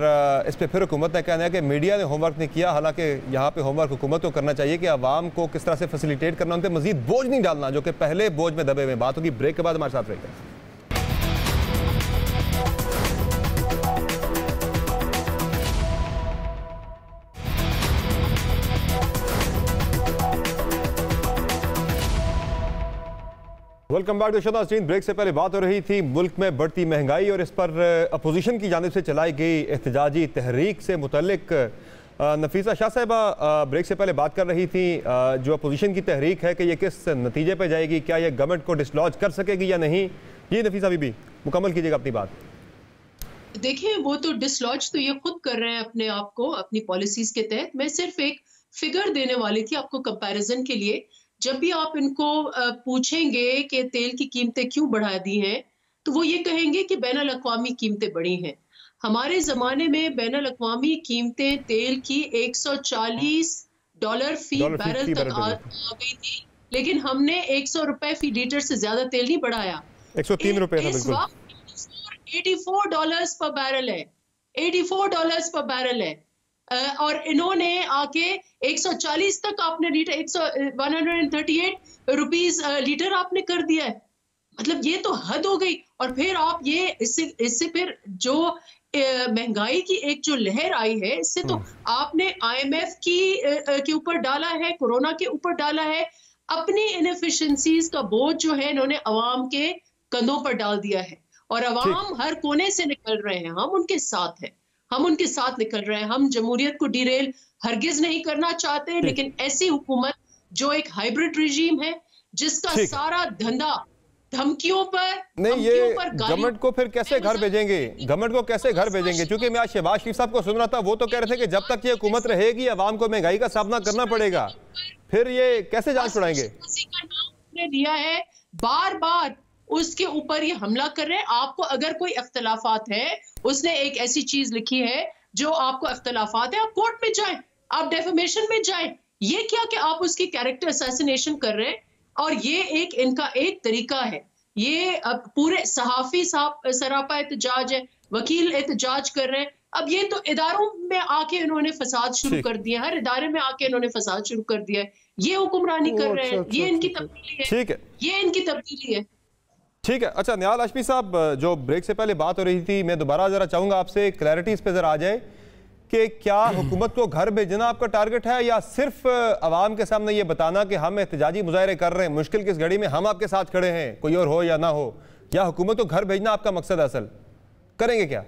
इस पर फिर हुकूमत ने कहना है कि मीडिया ने होमवर्क नहीं किया, हालांकि यहाँ पे होमवर्क हुकूमत को करना चाहिए कि आवाम को किस तरह से फैसिलिटेट करना, उन पर मज़ीद बोझ नहीं डालना जो कि पहले बोझ में दबे हुए। बात होगी ब्रेक के बाद, हमारे साथ रहेगा। वेलकम बैक टू शो नाज़रीन। ब्रेक से पहले बात हो रही थी मुल्क में बढ़ती महंगाई और इस पर अपोजिशन की जानिब से चलाई गई एहतजाजी तहरीक से मुतल्लिक नफीसा शाह साहिबा ब्रेक से पहले बात कर रही थी। जो अपोजिशन की तहरीक है कि ये किस नतीजे पे जाएगी, क्या ये गवर्नमेंट को डिसलॉज कर सकेगी या नहीं? ये नफीसा बीबी मुकम्मल कीजिएगा अपनी बात। देखिए, वो तो डिसलॉज तो ये खुद कर रहे हैं अपने आप को अपनी पॉलिसीज के तहत। मैं सिर्फ एक फिगर देने वाली थी आपको कंपैरिजन के लिए। जब भी आप इनको पूछेंगे कि तेल की कीमतें क्यों बढ़ा दी हैं, तो वो ये कहेंगे कि बैनुल अक़वामी कीमतें बढ़ी हैं। हमारे ज़माने में बैनुल अक़वामी कीमतें तेल की $140 फी बैरल तक आ गई थी, लेकिन हमने 100 रुपए फी लीटर से ज्यादा तेल नहीं बढ़ाया। 103 रुपए था बिल्कुल। $84 पर बैरल है, $84 पर बैरल है। और इन्होंने आके 140 तक आपने लीटर 138 रुपीस लीटर आपने कर दिया है। मतलब ये तो हद हो गई। और फिर आप ये इससे फिर जो महंगाई की एक जो लहर आई है, इससे तो आपने IMF के ऊपर डाला है, कोरोना के ऊपर डाला है, अपनी इनएफिशिएंसीज का बोझ जो है इन्होंने अवाम के कंधों पर डाल दिया है। और अवाम हर कोने से निकल रहे हैं, हम उनके साथ हैं, हम उनके साथ निकल रहे हैं। हम जमहूरियत को डिरेल हरगिज नहीं करना चाहते, लेकिन ऐसी हुकूमत जो एक हाइब्रिड रिजीम है, जिसका सारा धंधा धमकियों पर नहीं, ये गवर्नमेंट को फिर कैसे घर भेजेंगे? गवर्नमेंट को कैसे घर भेजेंगे? क्योंकि मैं आज शहबाज शरीफ साहब को सुन रहा था, वो तो कह रहे थे कि जब तक ये हुकूमत रहेगी अवाम को महंगाई का सामना करना पड़ेगा। फिर ये कैसे जान छुड़ाएंगे? लिया है बार बार उसके ऊपर ये हमला कर रहे हैं। आपको अगर कोई इख्तलाफात है, उसने एक ऐसी चीज लिखी है जो आपको इख्तलाफात है, आप कोर्ट में जाएं, आप डेफेमेशन में जाएं। ये क्या कि आप उसकी कैरेक्टर असैसिनेशन कर रहे हैं। और ये एक इनका एक तरीका है। ये अब पूरे सहाफी सरापा एहतजाज है, वकील एहतजाज कर रहे हैं। अब ये तो इदारों में आके इन्होंने फसाद शुरू कर दिया, हर इदारे में आके इन्होंने फसाद शुरू कर दिया है। ये हुक्मरानी कर रहे हैं, ये इनकी तब्दीली है। ठीक है, ये इनकी तब्दीली है। ठीक है। अच्छा निहाल हाशमी साहब, जो ब्रेक से पहले बात हो रही थी, मैं दोबारा जरा चाहूंगा आपसे क्लैरिटी इस पे जरा आ जाए कि क्या हुकूमत को घर भेजना आपका टारगेट है, या सिर्फ अवाम के सामने ये बताना कि हम एहतजाजी मुजाहरे कर रहे हैं, मुश्किल की इस घड़ी में हम आपके साथ खड़े हैं, कोई और हो या ना हो, या हुकूमत को घर भेजना आपका मकसद असल? करेंगे क्या?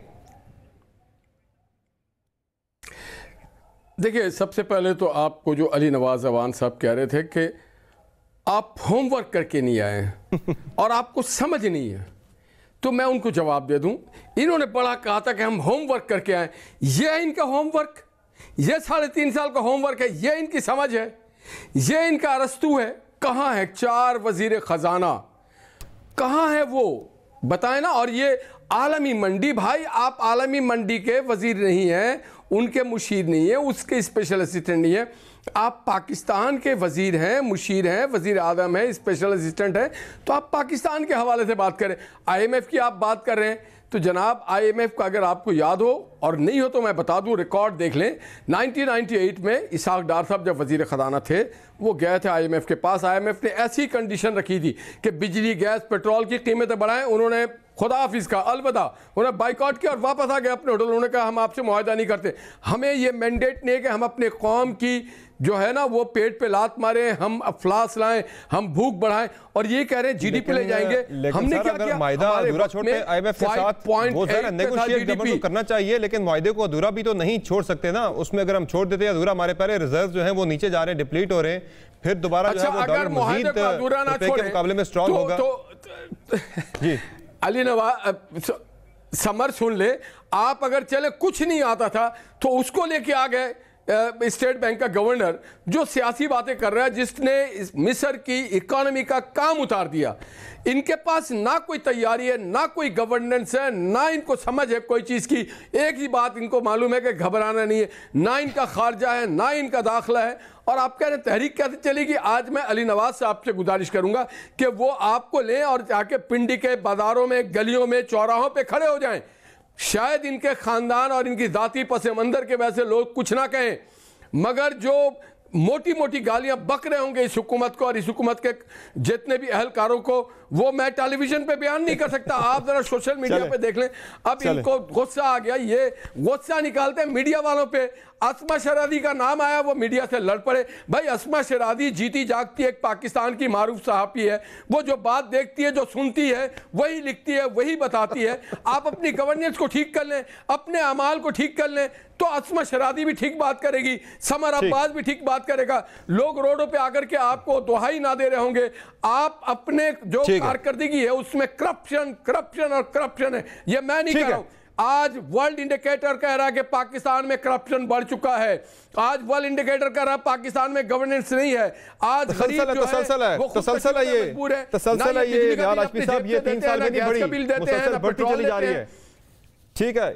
देखिए, सबसे पहले तो आपको जो अली नवाज अवान साहब कह रहे थे कि आप होमवर्क करके नहीं आए हैं और आपको समझ नहीं है, तो मैं उनको जवाब दे दूं। इन्होंने बड़ा कहा था कि हम होमवर्क करके आए। ये है इनका होमवर्क, ये 3.5 साल का होमवर्क है, ये इनकी समझ है, ये इनका अरस्तू है। कहाँ है 4 वजीर खजाना, कहाँ है वो बताएं ना। और ये आलमी मंडी, भाई आप आलमी मंडी के वजीर नहीं हैं, उनके मुशीर नहीं है, उसके स्पेशल असिस्टेंट नहीं है। आप पाकिस्तान के वजीर हैं, मुशीर हैं, वजीर आजम है, स्पेशल असिस्टेंट है, तो आप पाकिस्तान के हवाले से बात करें। IMF की आप बात कर रहे हैं, तो जनाब IMF का अगर आपको याद हो और नहीं हो तो मैं बता दूं, रिकॉर्ड देख लें। 1998 में इसाक डार साहब जब वजीर खजाना थे, वो गए थे IMF के पास। IMF ने ऐसी कंडीशन रखी थी कि बिजली, गैस, पेट्रोल की कीमतें बढ़ाएं। उन्होंने खुदा हाफिज का अलविदा, उन्हें बाइकआउट किया और वापस आ गए अपने होटल। उन्होंने कहा हम आपसे मुआहदा नहीं करते, हमें ये मैंडेट नहीं है कि हम अपने कौम की जो है ना वो पेट पे लात मारे, हम अफलास लाएं, हम भूख बढ़ाएं, और ये कह रहे हैं GDP ले जाएंगे। हमने क्या किया? मायदा अधूरा छोड़ते IMF के साथ वो जरा नेगोशिएट गवर्नमेंट को करना चाहिए, लेकिन मायदे को अधूरा भी तो नहीं छोड़ सकते ना। उसमें अगर हम छोड़ देते हैं अधूरा, हमारे पहले रिजर्व जो है वो नीचे जा रहे हैं, डिप्लीट हो रहे हैं, फिर दोबारा जो है वो डॉलर मजीद के मुकाबले में स्ट्रांग होगा। जी अली नवाज समर सुन ले, आप अगर चले कुछ नहीं आता था तो उसको लेके आ गए स्टेट बैंक का गवर्नर, जो सियासी बातें कर रहा है, जिसने मिस्र की इकोनॉमी का काम उतार दिया। इनके पास ना कोई तैयारी है, ना कोई गवर्नेंस है, ना इनको समझ है कोई चीज़ की। एक ही बात इनको मालूम है कि घबराना नहीं है, ना इनका खारजा है, ना इनका दाखिला है। और आप कह रहे हैं तहरीक कैसे चलेगी? आज मैं अली नवाज से आपसे गुजारिश करूंगा कि वो आपको लें और जाके पिंडी के बाजारों में, गलियों में, चौराहों पे खड़े हो जाएं। शायद इनके खानदान और इनकी जाती पस मंजर के वैसे लोग कुछ ना कहें, मगर जो मोटी मोटी गालियां बक रहे होंगे इस हुकूमत को और इस हुकूमत के जितने भी अहलकारों को, वो मैं टेलीविजन पे बयान नहीं कर सकता। आप जरा सोशल मीडिया पे देख लें। अब इनको गुस्सा आ गया, ये गुस्सा निकालते हैं मीडिया वालों पे। अस्मा शरादी का नाम आया, वो मीडिया से लड़ पड़े। भाई अस्मा शरादी जीती जागती एक पाकिस्तान की मारूफ सहाफ़ी है, वो जो बात देखती है, जो सुनती है, वही लिखती है, वही बताती है। आप अपनी गवर्नेंस को ठीक कर लें, अपने अमाल को ठीक कर लें, तो अस्मा शरादी भी ठीक बात करेगी, समर अब्बास भी ठीक बात करेगा। लोग रोडों पे आकर के आपको दुहाई ना दे रहे होंगे। आप अपने जो कारकर्दगी है उसमें करप्शन और करप्शन है, ये मैं नहीं कह रहा हूं। आज वर्ल्ड इंडिकेटर कह रहा है कि पाकिस्तान में करप्शन बढ़ चुका है। आज वर्ल्ड इंडिकेटर कह रहा है पाकिस्तान में गवर्नेंस नहीं है। आज गरीब जो है वो तसलसल है, ये तसलसल है, ये लाजमी साहब ये 3 साल में नहीं बढ़ी, मुसलसल बढ़ती चली जा रही है। ठीक है,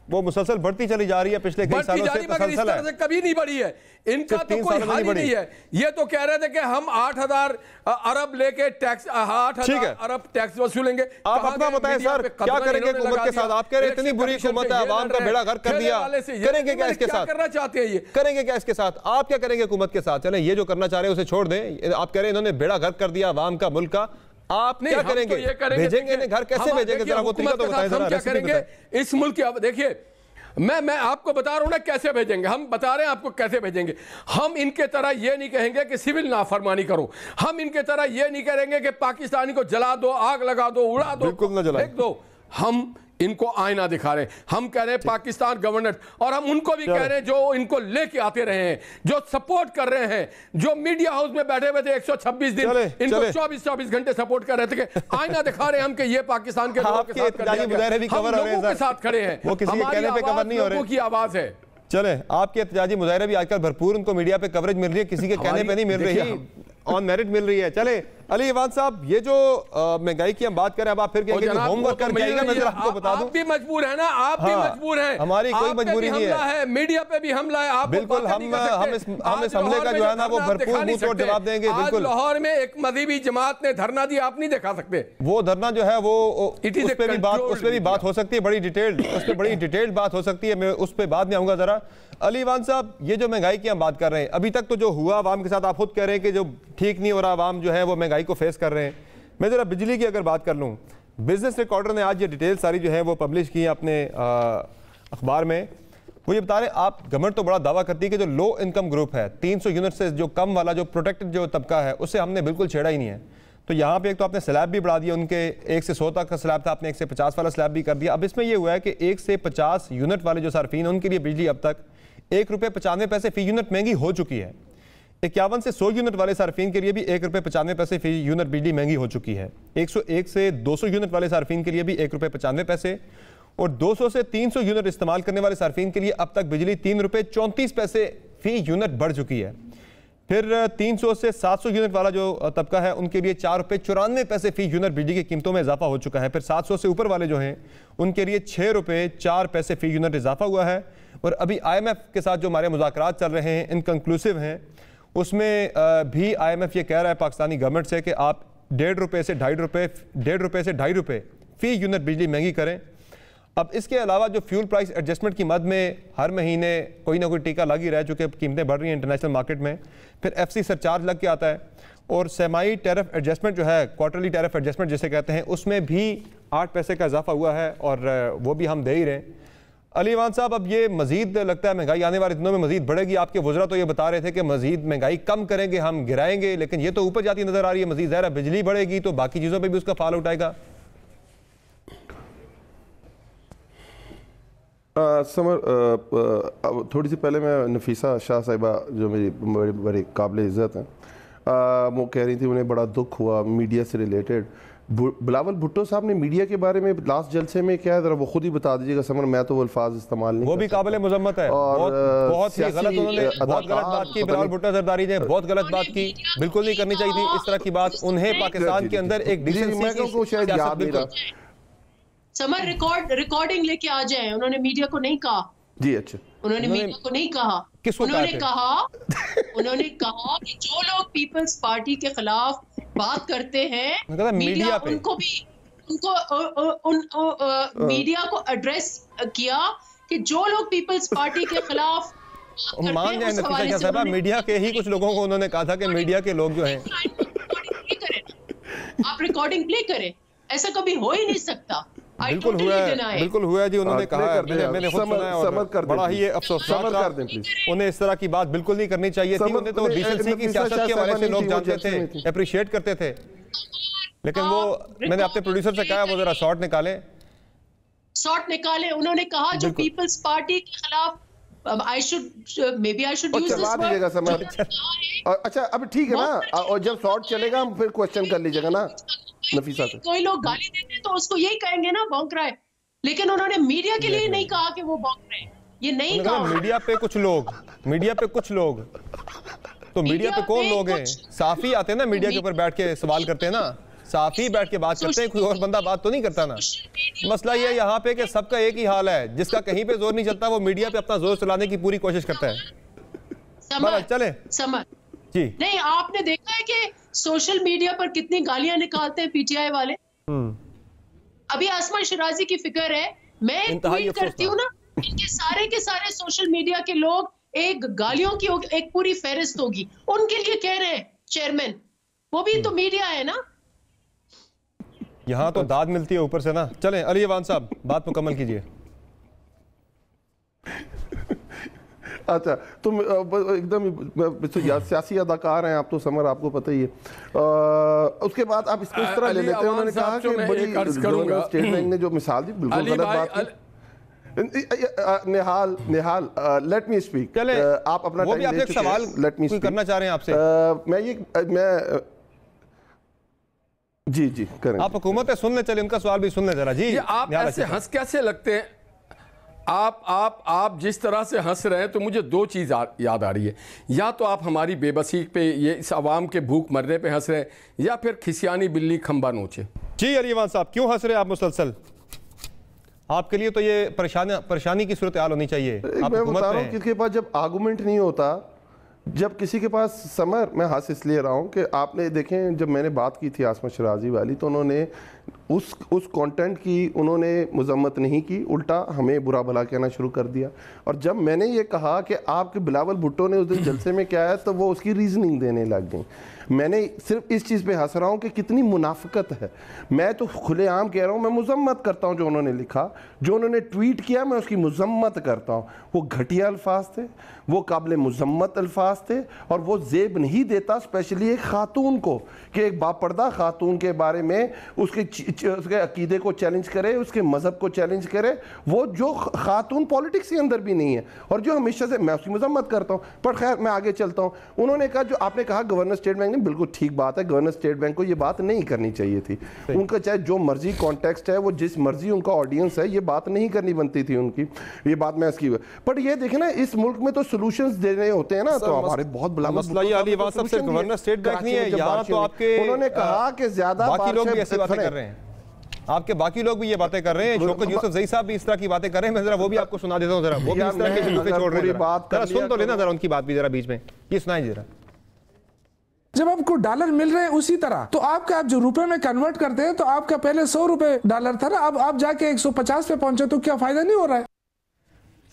वो मुसलसल बढ़ती चली जा रही है, पिछले कई सालों से तसलसल है, कभी नहीं बढ़ी है। इनका तो कोई हाल ही नहीं है। ये तो कह रहे थे कि हम 8,000 अरब लेके टैक्स 8,000 अरब टैक्स वसूलेंगे। आप अपना बताएं सर, क्या करेंगे हुकूमत के साथ? आप कह रहे हैं इतनी बुरी हुकूमत है, आवाम का बेड़ा गर्क कर दिया, करेंगे क्या इसके साथ? करना चाहते हैं ये, करेंगे क्या इसके साथ? आप क्या करेंगे हुकूमत के साथ? चलें, ये जो करना चाह रहे हैं उसे छोड़ दें। आप कह रहे हैं इन्होंने बेड़ा गर्क कर दिया आवाम का, मुल्क का। आप क्या करेंगे? भेजेंगे इन्हें घर, कैसे भेजेंगे? जरा वो तरीका तो बताएं, हम क्या करेंगे इस मुल्क की? देखिए मैं आपको बता रहा हूं ना कैसे भेजेंगे। हम बता रहे हैं आपको कैसे भेजेंगे। हम इनके तरह ये नहीं कहेंगे कि सिविल नाफरमानी करो, हम इनके तरह ये नहीं करेंगे कि पाकिस्तानी को जला दो, आग लगा दो, उड़ा दो, बिल्कुल न जलाएं। फेंक दो। हम इनको आईना दिखा रहे हैं। हम कह रहे हैं पाकिस्तान गवर्नेंस, और हम उनको भी कह रहे हैं जो इनको लेके आते रहे हैं, जो सपोर्ट कर रहे हैं, जो मीडिया हाउस में बैठे हुए थे 126 दिन, इनको 24-24 घंटे सपोर्ट कर रहे थे कि आईना दिखा रहे हैं हम कि ये पाकिस्तान के लोगों के साथ खड़े हैं। वो किसी के कहने पे कवर नहीं हो रहे, की आवाज है। चले, आपके एहतजाजी मुजाहरे भी आजकल भरपूर उनको मीडिया पे कवरेज मिल रही है, किसी के कहने पे नहीं मिल रही है, ऑन मेरिट मिल रही है। चले अली इवान साहब, ये जो महंगाई की हम बात करें, अब आप फिर कहेंगे होमवर्क करके आएगा। मैं जरा आपको बता दूं, आप भी मजबूर है ना, आप भी मजबूर हैं। हमारी कोई मजबूरी नहीं है, मीडिया पे भी हमला है। आप बिल्कुल हम इस हमले का जो है ना वो भरपूर मुंह तोड़ जवाब देंगे। बिल्कुल, लाहौर में एक मजहबी जमात ने धरना दिया, आप नहीं दिखा सकते। वो धरना जो है वो उस पे भी बात हो सकती है, बड़ी डिटेल्ड, उस पर बड़ी डिटेल्ड बात हो सकती है। मैं उस पर बाद में आऊंगा। जरा अली इवान साहब, ये जो महंगाई की हम बात कर रहे हैं, अभी तक तो जो हुआ आवाम के साथ, आप खुद कह रहे हैं कि जो ठीक नहीं हो रहा, आवाम जो है वो महंगाई को फेस कर रहे हैं। मैं जरा बिजली की अगर बात कर लूं, बिजनेस रिकॉर्डर ने आज ये डिटेल सारी जो है वो पब्लिश की है अपने अखबार में। वो ये बता रहे हैं, आप गवर्नमेंट तो बड़ा दावा करती है कि जो लो इनकम ग्रुप है, 300 यूनिट से जो कम वाला जो प्रोटेक्टेड जो तबका है, उससे हमने बिल्कुल छेड़ा ही नहीं है। तो यहाँ पे एक तो आपने स्लैब भी बढ़ा दिया, उनके 1 से 100 तक का स्लैब था, आपने 1 से 50 वाला स्लैब भी कर दिया। अब इसमें यह हुआ है कि 1 से 50 यूनिट वाले जो सार्फिन, उनके लिए बिजली अब तक ₹1.95 फी यूनिट महंगी हो चुकी है। 51 से 100 यूनिट वाले सार्फिन के लिए भी ₹1.95 फी यूनिट बिजली महंगी हो चुकी है। 101 से 200 यूनिट वाले सार्फिन के लिए भी ₹1.95 और 200 से 300 यूनिट इस्तेमाल करने वाले सार्फिन के लिए अब तक बिजली ₹3.34 फी यूनिट बढ़ चुकी है। फिर 300 से 700 यूनिट वाला जो तबका है उनके लिए ₹4.94 फी यूनिट बिजली की कीमतों में इजाफा हो चुका है। फिर 700 से ऊपर वाले जो हैं उनके लिए ₹6.04 फी यूनिट इजाफा हुआ है। और अभी IMF के साथ जो हमारे मुज़ाकरात चल रहे हैं, इनकंक्लूसिव हैं, उसमें भी IMF ये कह रहा है पाकिस्तानी गवर्नमेंट से कि आप ₹1.5 से ₹2.5 फी यूनिट बिजली महंगी करें। अब इसके अलावा जो फ्यूल प्राइस एडजस्टमेंट की मद में हर महीने कोई ना कोई टीका लग ही रहा है, चूँकि कीमतें बढ़ रही हैं इंटरनेशनल मार्केट में। फिर FC सरचार्ज लग के आता है, और सेमाई टैरिफ एडजस्टमेंट जो है, क्वार्टरली टैरिफ एडजस्टमेंट जिसे कहते हैं, उसमें भी 8 पैसे का इजाफा हुआ है, और वो भी हम दे ही रहे हैं। अली इवान साहब, अब ये मजीद लगता है महंगाई आने वाले दिनों में मजीद बढ़ेगी। आपके वज़रा तो ये बता रहे थे कि मजीद महंगाई कम करेंगे, हम गिराएंगे, लेकिन ये तो ऊपर जाती नजर आ रही है मजीद। ज़ाहिर है बिजली बढ़ेगी तो बाकी चीज़ों पे भी उसका फॉल आउट आएगा। समर, थोड़ी सी पहले मैं नफीसा शाह साहिबा जो मेरी बड़ी काबिल इज़्ज़त हैं, वो कह रही थी उन्हें बड़ा दुख हुआ मीडिया से रिलेटेड। बिलावल भुट्टो साहब ने मीडिया के बारे में लास्ट जलसे में क्या है, जरा वो खुद ही बता दीजिएगा समर, मैं तो वो अल्फाज इस्तेमाल नहीं। वो भी काबिल मुज़म्मत है, और बहुत ही गलत, उन्होंने बहुत गलत बात की। बिलावल भुट्टो जरदारी ने बहुत गलत बात की, बिल्कुल नहीं करनी चाहिए थी इस तरह की बात। उन्हें पाकिस्तान के अंदर एक समर रिकॉर्डिंग लेके आ जाए। उन्होंने मीडिया को नहीं कहा जी, अच्छा उन्होंने मीडिया को नहीं कहा, उन्होंने कहा कि जो लोग पीपल्स पार्टी के खिलाफ बात करते हैं मीडिया उनको मीडिया को एड्रेस किया कि जो लोग पीपल्स पार्टी के खिलाफ मान जाए नफीसा साहब, मीडिया के ही कुछ लोगों को उन्होंने कहा था कि मीडिया के लोग जो हैं, आप रिकॉर्डिंग प्ले करें, ऐसा कभी हो ही नहीं सकता। बिल्कुल हुआ है, बिल्कुल हुआ है जी। उन्होंने कहा है, मैंने खुद सुना है और बड़ा ही अफसोसनाक था। उन्हें इस तरह की बात बिल्कुल नहीं करनी चाहिए थी। उन्हें तो डिसेंसी की सियासत के हवाले से लोग जानते थे, अप्रिशिएट करते थे, लेकिन वो मैंने अपने प्रोड्यूसर से कहा वो जरा शॉट निकाले। उन्होंने कहा जो पीपल्स पार्टी के खिलाफ I should maybe I should use this word। अच्छा अब ठीक है ना, और जब शॉर्ट चलेगा हम फिर क्वेश्चन कर लीजिएगा ना नफीसा से। कोई लोग गाली देते हैं तो उसको यही कहेंगे ना भौंक रहा है, लेकिन उन्होंने मीडिया के लिए नहीं कहा कि वो भौंक रहे हैं, ये नहीं कहा। मीडिया पे कुछ लोग तो मीडिया पे कौन लोग हैं? साफी आते हैं ना मीडिया के ऊपर बैठ के सवाल करते हैं ना, साफी बैठ के बात करते हैं, कोई और बंदा बात तो नहीं करता ना। मसला ये यहाँ पे कि सबका एक ही हाल है, जिसका कहीं पे जोर नहीं चलता वो मीडिया पे अपना जोर चलाने की पूरी कोशिश करता है। चले समझ जी। नहीं, आपने देखा है कि सोशल मीडिया पर कितनी गालियां निकालते हैं पीटीआई वाले। अभी आसमा शिराजी की फिक्र है, मैं ट्वीट करती हूँ ना, इनके सारे के सारे सोशल मीडिया के लोग एक गालियों की एक पूरी फेहरिस्त होगी, उनके लिए कह रहे हैं चेयरमैन, वो भी तो मीडिया है ना। यहाँ तो दाद मिलती है ऊपर से ना। चलें अली अवान साहब बात मुकम्मल कीजिए। अच्छा तुम एकदम सियासी अदाकार हैं आप तो, समर आपको पता ही है। उसके बाद आप इसको इस तरह ले लेते हैं, उन्होंने कहा कि बड़ी स्टेट बैंक ने जो मिसाल दी बिल्कुल गलत बात थी। निहाल लेट मी स्पीक। आप अपना वो भी आप एक सवाल लेट मी करना चाह रहे हैं आपसे। मैं जी करें। आप हुकूमत है, सुन ले, चले उनका सवाल भी सुन ले जरा जी। आप ऐसे हंस कैसे लगते हैं? आप जिस तरह से हंस रहे हैं तो मुझे दो चीज़ याद आ रही है। या तो आप हमारी बेबसी पे, ये इस आवाम के भूख मरने पे हंस रहे हैं, या फिर खिसियानी बिल्ली खंबा नोचे। जी अली अवान साहब क्यों हंस रहे हैं आप मुसलसल? आपके लिए तो ये परेशानी की सूरत हाल होनी चाहिए। मैं बता रहा हूँ किसके पास जब आर्गुमेंट नहीं होता, जब किसी के पास समर, मैं हंस इसलिए रहा हूँ कि आपने देखें जब मैंने बात की थी आसमा शिराजी वाली तो उन्होंने उस कंटेंट की उन्होंने मजम्मत नहीं की, उल्टा हमें बुरा भला कहना शुरू कर दिया। और जब मैंने ये कहा कि आपके बिलावल भुट्टो ने उस दिन जलसे में क्या है तो वो उसकी रीजनिंग देने लग गई। मैंने सिर्फ इस चीज़ पे हंस रहा हूँ कि कितनी मुनाफिकत है। मैं तो खुलेआम कह रहा हूँ, मैं मजम्मत करता हूँ जो उन्होंने लिखा, जो उन्होंने ट्वीट किया, मैं उसकी मजम्मत करता हूँ। वो घटिया अल्फाज थे, वो काबिल मजम्मत अल्फाज थे, और वो जेब नहीं देता स्पेशली एक खातून को कि एक बापर्दा खातून के बारे में उसके अकीदे को चैलेंज करे, उसके मज़हब को चैलेंज करे। वो जो खातून पॉलिटिक्स के अंदर भी नहीं है और जो हमेशा से, मैं उसकी मजम्मत करता हूँ। पर खैर मैं आगे चलता हूँ। उन्होंने कहा जो आपने कहा गवर्नर स्टेट बैंक ने, बिल्कुल ठीक बात है, गवर्नर स्टेट बैंक को ये बात नहीं करनी चाहिए थी। उनका चाहे जो मर्जी कॉन्टेक्स्ट है, वो जिस मर्जी उनका ऑडियंस है, ये बात नहीं करनी बनती थी उनकी, ये बात मैं इसकी। पर ये देखे ना, इस मुल्क में तो सोल्यूशंस देने होते हैं ना, तो हमारे बहुत बड़ा मसला ये अली अवान साहब सिर्फ गवर्नर स्टेट बैंक नहीं है, यहाँ तो आपके उन्होंने कहा कि ज्यादा बाकी लोग भी ऐसी बातें कर रहे हैं, आपके बाकी लोग भी ये बातें कर रहे हैं। शौकत यूसुफ जई साहब भी इस तरह की बातें कर रहे हैं। मैं जरा वो भी आपको सुना देता हूँ, जरा वो भी इस तरह के जुलूफे छोड़ रहे हैं। जरा सुन तो लेना जरा उनकी बात भी जरा बीच में, ये सुनाइए जरा। जब आपको डॉलर मिल रहे हैं उसी तरह, तो आपका आप जो रुपए में कन्वर्ट करते हैं, तो आपका पहले 100 रुपए डॉलर था ना, अब आप जाके 150 पे पहुंचे, तो क्या फायदा नहीं हो रहा है?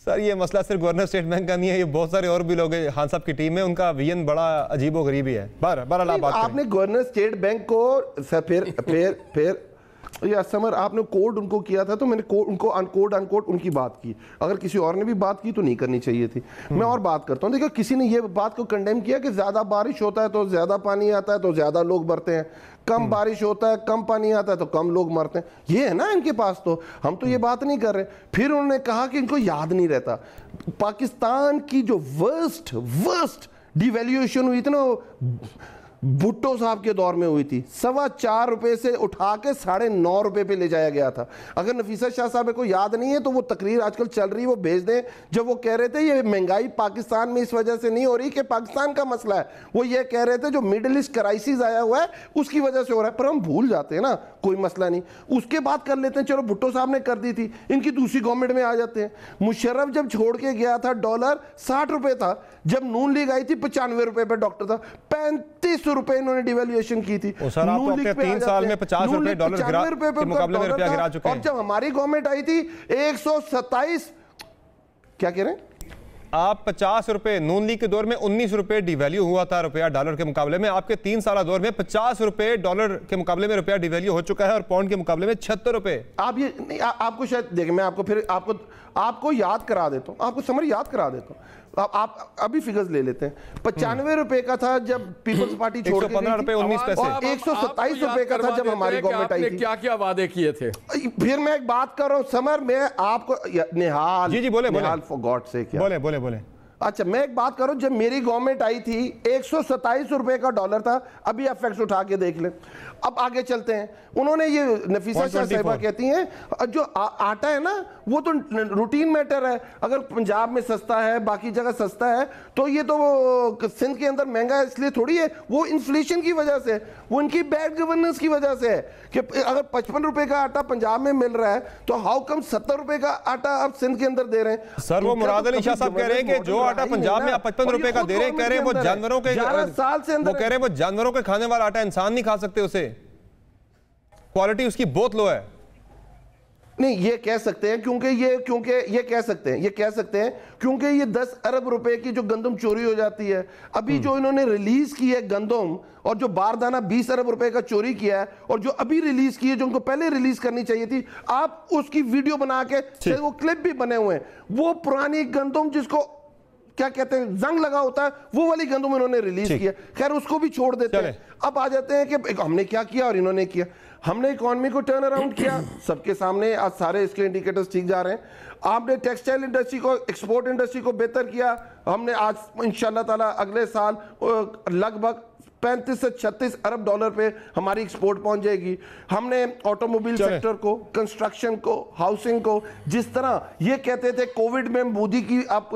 सर ये मसला सिर्फ गवर्नर स्टेट बैंक का नहीं है, ये बहुत सारे और भी लोग हैं। खान साहब की टीम में उनका विजन बड़ा अजीबो गरीबी है। बहरहाल आपने गवर्नर स्टेट बैंक को फिर या समर आपने कोड उनको किया था, तो मैंने उनको अनकोड उनकी बात की। अगर किसी और ने भी बात की तो नहीं करनी चाहिए थी। मैं और बात करता हूँ। देखो किसी ने ये बात को कंडेम किया कि ज्यादा बारिश होता है तो ज्यादा पानी आता है तो ज्यादा लोग मरते हैं, कम बारिश होता है कम पानी आता है तो कम लोग मरते हैं। ये है ना इनके पास, तो हम तो ये बात नहीं कर रहे। फिर उन्होंने कहा कि इनको याद नहीं रहता पाकिस्तान की जो वर्स्ट डिवैल्यूएशन हुई थी ना, भुट्टो साहब के दौर में हुई थी। 4.25 रुपए से उठा के 9.5 रुपए पे ले जाया गया था। अगर नफीसा शाह साहब को याद नहीं है तो वो तकरीर आजकल चल रही है, वो भेज दें, जब वो कह रहे थे ये महंगाई पाकिस्तान में इस वजह से नहीं हो रही कि पाकिस्तान का मसला है, वो ये कह रहे थे जो मिडिल ईस्ट क्राइसिस आया हुआ है उसकी वजह से हो रहा है। पर हम भूल जाते हैं ना, कोई मसला नहीं, उसके बाद कर लेते हैं। चलो भुट्टो साहब ने कर दी थी, इनकी दूसरी गवर्नमेंट में आ जाते हैं। मुशर्रफ जब छोड़ के गया था डॉलर 60 रुपए था, जब नून लीग आई थी 95 रुपए पे डॉक्टर था, 35 रुपए इन्होंने डिवैल्यूएशन की थी। सर आप तो अपने 3 साल में 50 रुपए डॉलर के मुकाबले में रुपया गिरा चुके हैं। और जब हमारी गवर्नमेंट आई थी 127, क्या कह रहे हैं, आप 50 रुपए, नून लीग के दौर में 19 रुपए डिवैल्यू हुआ था रुपया डॉलर के मुकाबले में। आपके 3 साल दौर में 50 रुपए डॉलर के मुकाबले में रुपया डिवैल्यू हो चुका है और पाउंड के मुकाबले में 76 रुपए। आप ये नहीं, आपको शायद देखिए, मैं आपको फिर आपको याद करा देता हूँ, आपको समरी याद करा देता हूँ। आप अभी फिगर्स ले लेते हैं। 95 रुपए का था जब पीपल्स पार्टी छोड़ के 115 रुपए 19 पैसे, 127 रुपए का था जब हमारी गवर्नमेंट आई थी। क्या क्या वादे किए थे? फिर मैं एक बात कर रहा हूँ समर, मैं आपको निहाल, जी बोले निहाल फॉर गॉड से क्या बोले। अच्छा, मैं एक बात करूं, जब मेरी गवर्नमेंट आई थी 127 रुपए का डॉलर था। अभी आप फैक्ट्स उठा के देख लें। अब आगे चलते हैं। उन्होंने ये नफीसा शाह साहिबा कहती हैं जो आटा है ना वो तो रूटीन मैटर है, अगर पंजाब में सस्ता है बाकी जगह सस्ता है तो ये तो वो सिंध के अंदर महंगा है इसलिए थोड़ी है, वो इन्फ्लेशन की वजह से, वो इनकी बैड गवर्नेंस की वजह से है कि अगर 55 रुपए का आटा पंजाब में मिल रहा है तो हाउ कम 70 रुपए का आटा आप सिंध के अंदर दे रहे हैं। सर वो मुराद अली शाह साहब कह रहे हैं कि जो आटा पंजाब में आप 55 रुपए का दे रहे हैं, कह रहे हैं वो जानवरों के, 11 साल से वो कह रहे हैं वो जानवरों के खाने वाला आटा, इंसान नहीं खा सकते उसे, क्वालिटी उसकी बहुत लो है। नहीं ये कह सकते हैं क्योंकि ये कह सकते हैं क्योंकि ये 10 अरब रुपए की जो गंदम चोरी हो जाती है। अभी जो इन्होंने रिलीज की है गंदम और जो बारदाना 20 अरब रुपए का चोरी किया है और जो अभी रिलीज की है, जो उनको पहले रिलीज करनी चाहिए थी, आप उसकी वीडियो बना के, वो क्लिप भी बने हुए हैं, वो पुरानी गंदम जिसको क्या कहते हैं जंग लगा होता है, वो वाली गंदम इन्होंने रिलीज किया। खैर उसको भी छोड़ देते हैं। अब आ जाते हैं कि हमने क्या किया और इन्होंने किया। हमने इकोनॉमी को टर्न अराउंड किया, सबके सामने आज सारे इसके इंडिकेटर्स ठीक जा रहे हैं। आपने टेक्सटाइल इंडस्ट्री को, एक्सपोर्ट इंडस्ट्री को बेहतर किया। हमने आज इंशाल्लाह ताला अगले साल लगभग 35 से 36 अरब डॉलर पे हमारी एक्सपोर्ट पहुंच जाएगी। हमने ऑटोमोबाइल सेक्टर को, कंस्ट्रक्शन को, हाउसिंग को, जिस तरह ये कहते थे कोविड में मोदी की आप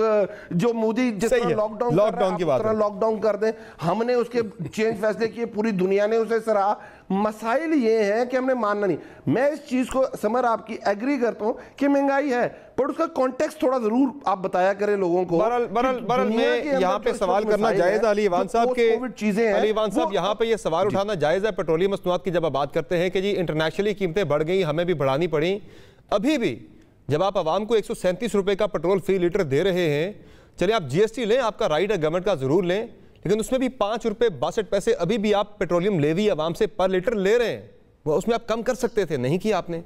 जो मोदी जिस तरह लॉकडाउन की बात, लॉकडाउन कर दें, हमने उसके चेंज फैसले किए, पूरी दुनिया ने उसे सराहा। मसाइल ये हैं कि हमने मानना नहीं। मैं इस चीज को समर आपकी एग्री करता हूं कि महंगाई है, पर उसका कॉन्टेक्स्ट थोड़ा जरूर आप बताया करें लोगों को। बरल में यहाँ पे सवाल करना जायज है अली इवान साहब के, चीजें हैं अली इवान साहब यहाँ पे ये सवाल उठाना जायज है पेट्रोलियम मसनूआत की। जब आप बात करते हैं कि जी इंटरनेशनली कीमतें बढ़ गई, हमें भी बढ़ानी पड़ी, अभी भी जब आप आवाम को 137 रुपए का पेट्रोल फी लीटर दे रहे हैं, चलिए आप जीएसटी लें, आपका राइट है गवर्नमेंट का, जरूर लें, लेकिन उसमें भी 5 रुपए 62 पैसे अभी भी आप पेट्रोलियम लेवी आवाम से पर लीटर ले रहे हैं। वो उसमें आप कम कर सकते थे, नहीं किया आपने।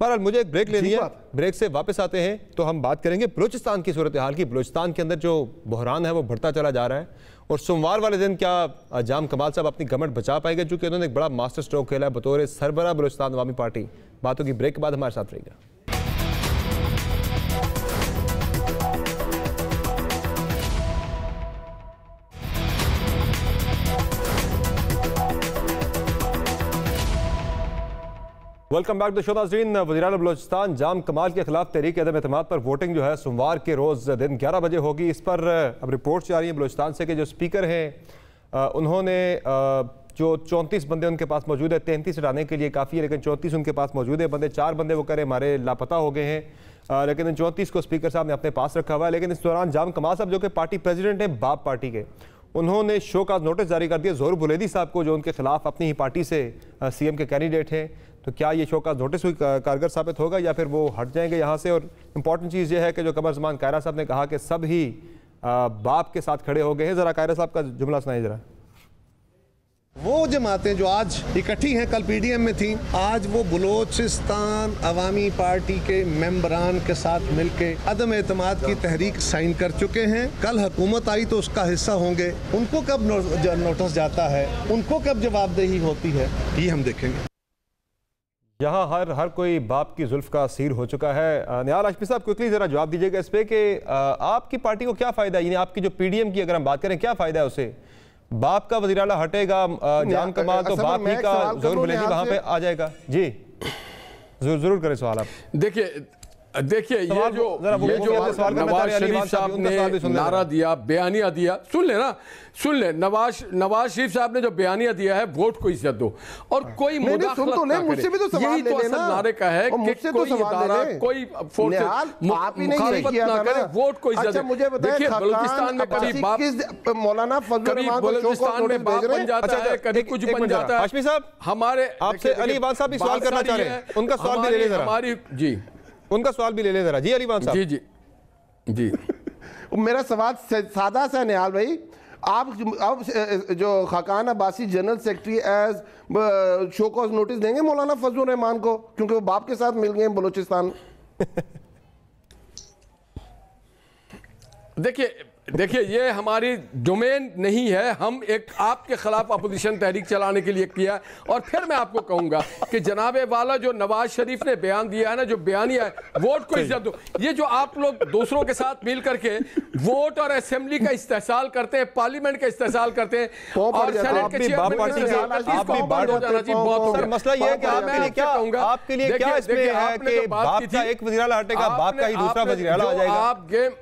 बहरहाल मुझे एक ब्रेक लेनी है, ब्रेक से वापस आते हैं तो हम बात करेंगे बलूचिस्तान की सूरत हाल की। बलूचिस्तान के अंदर जो बहरान है वो बढ़ता चला जा रहा है और सोमवार वाले दिन क्या जाम कमाल साहब अपनी गवर्नमेंट बचा पाएंगे, चूंकि उन्होंने एक बड़ा मास्टर स्ट्रोक खेला है बतौर सरबराह बलूचिस्तान अवामी पार्टी। बातों की ब्रेक के बाद हमारे साथ रहिएगा। वेलकम बैक टू शो नाज़रीन। वज़ीर-ए-आला बलूचिस्तान जाम कमाल के खिलाफ तहरीक अदम एतमाद पर वोटिंग जो है सोमवार के रोज़ दिन 11 बजे होगी। इस पर अब रिपोर्ट्स जा रही हैं बलूचिस्तान से कि जो स्पीकर हैं उन्होंने जो 34 बंदे उनके पास मौजूद है, 33 हटाने के लिए काफ़ी है, लेकिन 34 उनके पास मौजूद है बंदे। 4 बंदे वो कह रहे हमारे लापता हो गए हैं, लेकिन इन 34 को स्पीकर साहब ने अपने पास रखा हुआ है। लेकिन इस दौरान जाम कमाल साहब जो कि पार्टी प्रेसिडेंट हैं बाप पार्टी के, उन्होंने शो का नोटिस जारी कर दिया ज़ोहर बुलैदी साहब को, जो उनके खिलाफ अपनी ही पार्टी से सीएम के कैंडिडेट हैं। तो क्या ये शो का नोटिस हुई कारगर साबित होगा या फिर वो हट जाएंगे यहाँ से? और इम्पॉर्टेंट चीज़ ये है कि जो कमर ज़मान कायरा साहब ने कहा कि सब ही बाप के साथ खड़े हो गए हैं। ज़रा कायरा साहब का जुमला सुनाइए ज़रा। वो जमातें जो आज इकट्ठी हैं, कल पीडीएम में थी, आज वो बलूचिस्तान अवामी पार्टी के मेंबरान के साथ मिलके अदम एतमाद की तहरीक साइन कर चुके हैं। कल हुकूमत आई तो उसका हिस्सा होंगे। उनको कब नोटिस जाता है, उनको कब जवाबदेही होती है, ये हम देखेंगे। यहाँ हर कोई बाप की जुल्फ का असीर हो चुका है। निहाल हाशमी साहब क्विकली जरा जवाब दीजिएगा इस पे कि आपकी पार्टी को क्या फायदा है, यानी आपकी जो पीडीएम की अगर हम बात करें क्या फायदा है उसे? बाप का वज़ीर आला हटेगा, जाम कमाल तो बाप ही का ज़ोहर बुलैदी वहां पे आ जाएगा। जी जरूर करें सवाल आप। देखिए ये जो नवाज शरीफ साहब ने नारा दिया, बयानिया दिया, सुन ले नवाज शरीफ साहब ने जो बयानिया दिया है वोट को इज्जत दो और कोई मुदाखलत ना करे, यही तो असल नारे का है कि कोई इदारा, कोई फोर्स मुखालफत ना करे, वोट को इज्जत दे। देखिए बलूचिस्तान में कभी बाप मौलाना बलूचिस्तान में बाप बन जाता है, कभी कुछ बन जाता है। हाशमी साहब हमारे आपसे अली इवान साहब भी सवाल करना चाह रहे हैं, उनका सवाल भी ले लें जरा। हमारी जी उनका सवाल भी ले लें जरा। जी अली इवान साहब। जी मेरा सवाल सादा सा निहाल भाई, आप अब जो Khaqan Abbasi general secretary as show cause notice देंगे मौलाना फजलुर रहमान को, क्योंकि वो बाप के साथ मिल गए बलूचिस्तान? देखिए ये हमारी डोमेन नहीं है। हम एक आपके खिलाफ अपोजिशन तहरीक चलाने के लिए किया। और फिर मैं आपको कहूंगा कि जनाबे वाला जो नवाज शरीफ ने बयान दिया है ना, जो बयानिया है, वोट को इज्जत दो। ये जो आप लोग दूसरों के साथ मिल करके वोट और असेंबली का इस्तेहसाल करते हैं, पार्लियामेंट का इस्तेहसाल करते हैं, और सेनेट के मसला ये है कि आपके लिए क्या इसमें है कि बाप का एक वज़ीर आला हटेगा, बाप का ही दूसरा वज़ीर आला आ जाएगा? आप गेम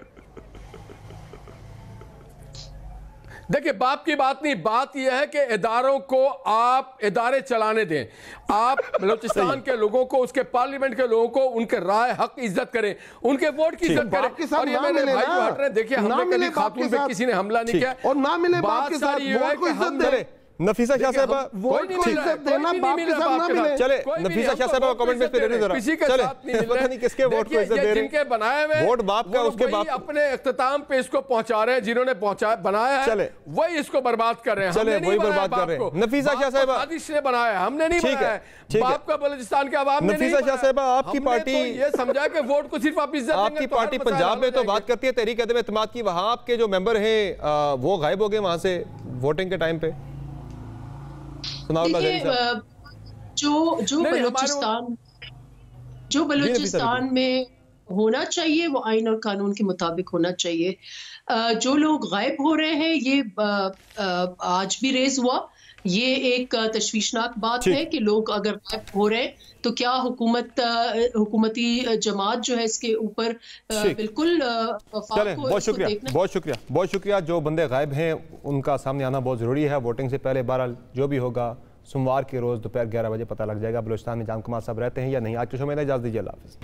देखिए, बाप की बात नहीं, बात यह है कि इदारों को आप इदारे चलाने दें। आप बलूचिस्तान के लोगों को, उसके पार्लियामेंट के लोगों को उनके राय हक इज्जत करें, उनके वोट की इज्जत करें। और ये मेरे भाई जो हट रहे, देखिए हमने कभी खातून पे किसी ने हमला नहीं किया, और ना मिले बाप के साथ वोट को इज्जत दे। नफीसा शाह साहब वोट को इज्जत देना, बाप के साथ ना मिले। चले नफीसा शाह साहब कमेंट में रहने दो, चले पता नहीं किसके वोट को इज्जत दे रहे हैं। जिनके बनाए हुए वोट बाप का, उसके बाप अपने इख्तिताम पे इसको पहुंचा रहे हैं, जिन्होंने बनाया है वही इसको बर्बाद कर रहे हैं। चले वही बर्बाद कर रहे हैं। नफीसा शाह साहब साजिश ने बनाया, हमने नहीं बनाया, बाप का बलूचिस्तान के अवाम ने। नफीसा शाह साहब आपकी पार्टी ये समझा कि वोट को सिर्फ आप इज्जत देंगे। आपकी पार्टी पंजाब में तो बात करती है तहरीक अदम एतमाद की, वहां आपके जो मेंबर हैं वो गायब हो गए वहां से वोटिंग के टाइम पे। देखिए जो बलूचिस्तान में होना चाहिए वो आइन और कानून के मुताबिक होना चाहिए। जो लोग गायब हो रहे हैं, ये आज भी रेज हुआ, ये एक तशवीशनाक बात है कि लोग अगर गायब हो रहे हैं तो क्या हुकूमती जमात जो है इसके ऊपर बिल्कुल बहुत शुक्रिया। जो बंदे गायब हैं उनका सामने आना बहुत ज़रूरी है वोटिंग से पहले। बहरहाल जो भी होगा सोमवार के रोज़ दोपहर 11 बजे पता लग जाएगा बलूचिस्तान में जाम कमाल साहब रहते हैं या नहीं। आज के शो में इजाज़त दीजिए, अल्लाह हाफ़िज़।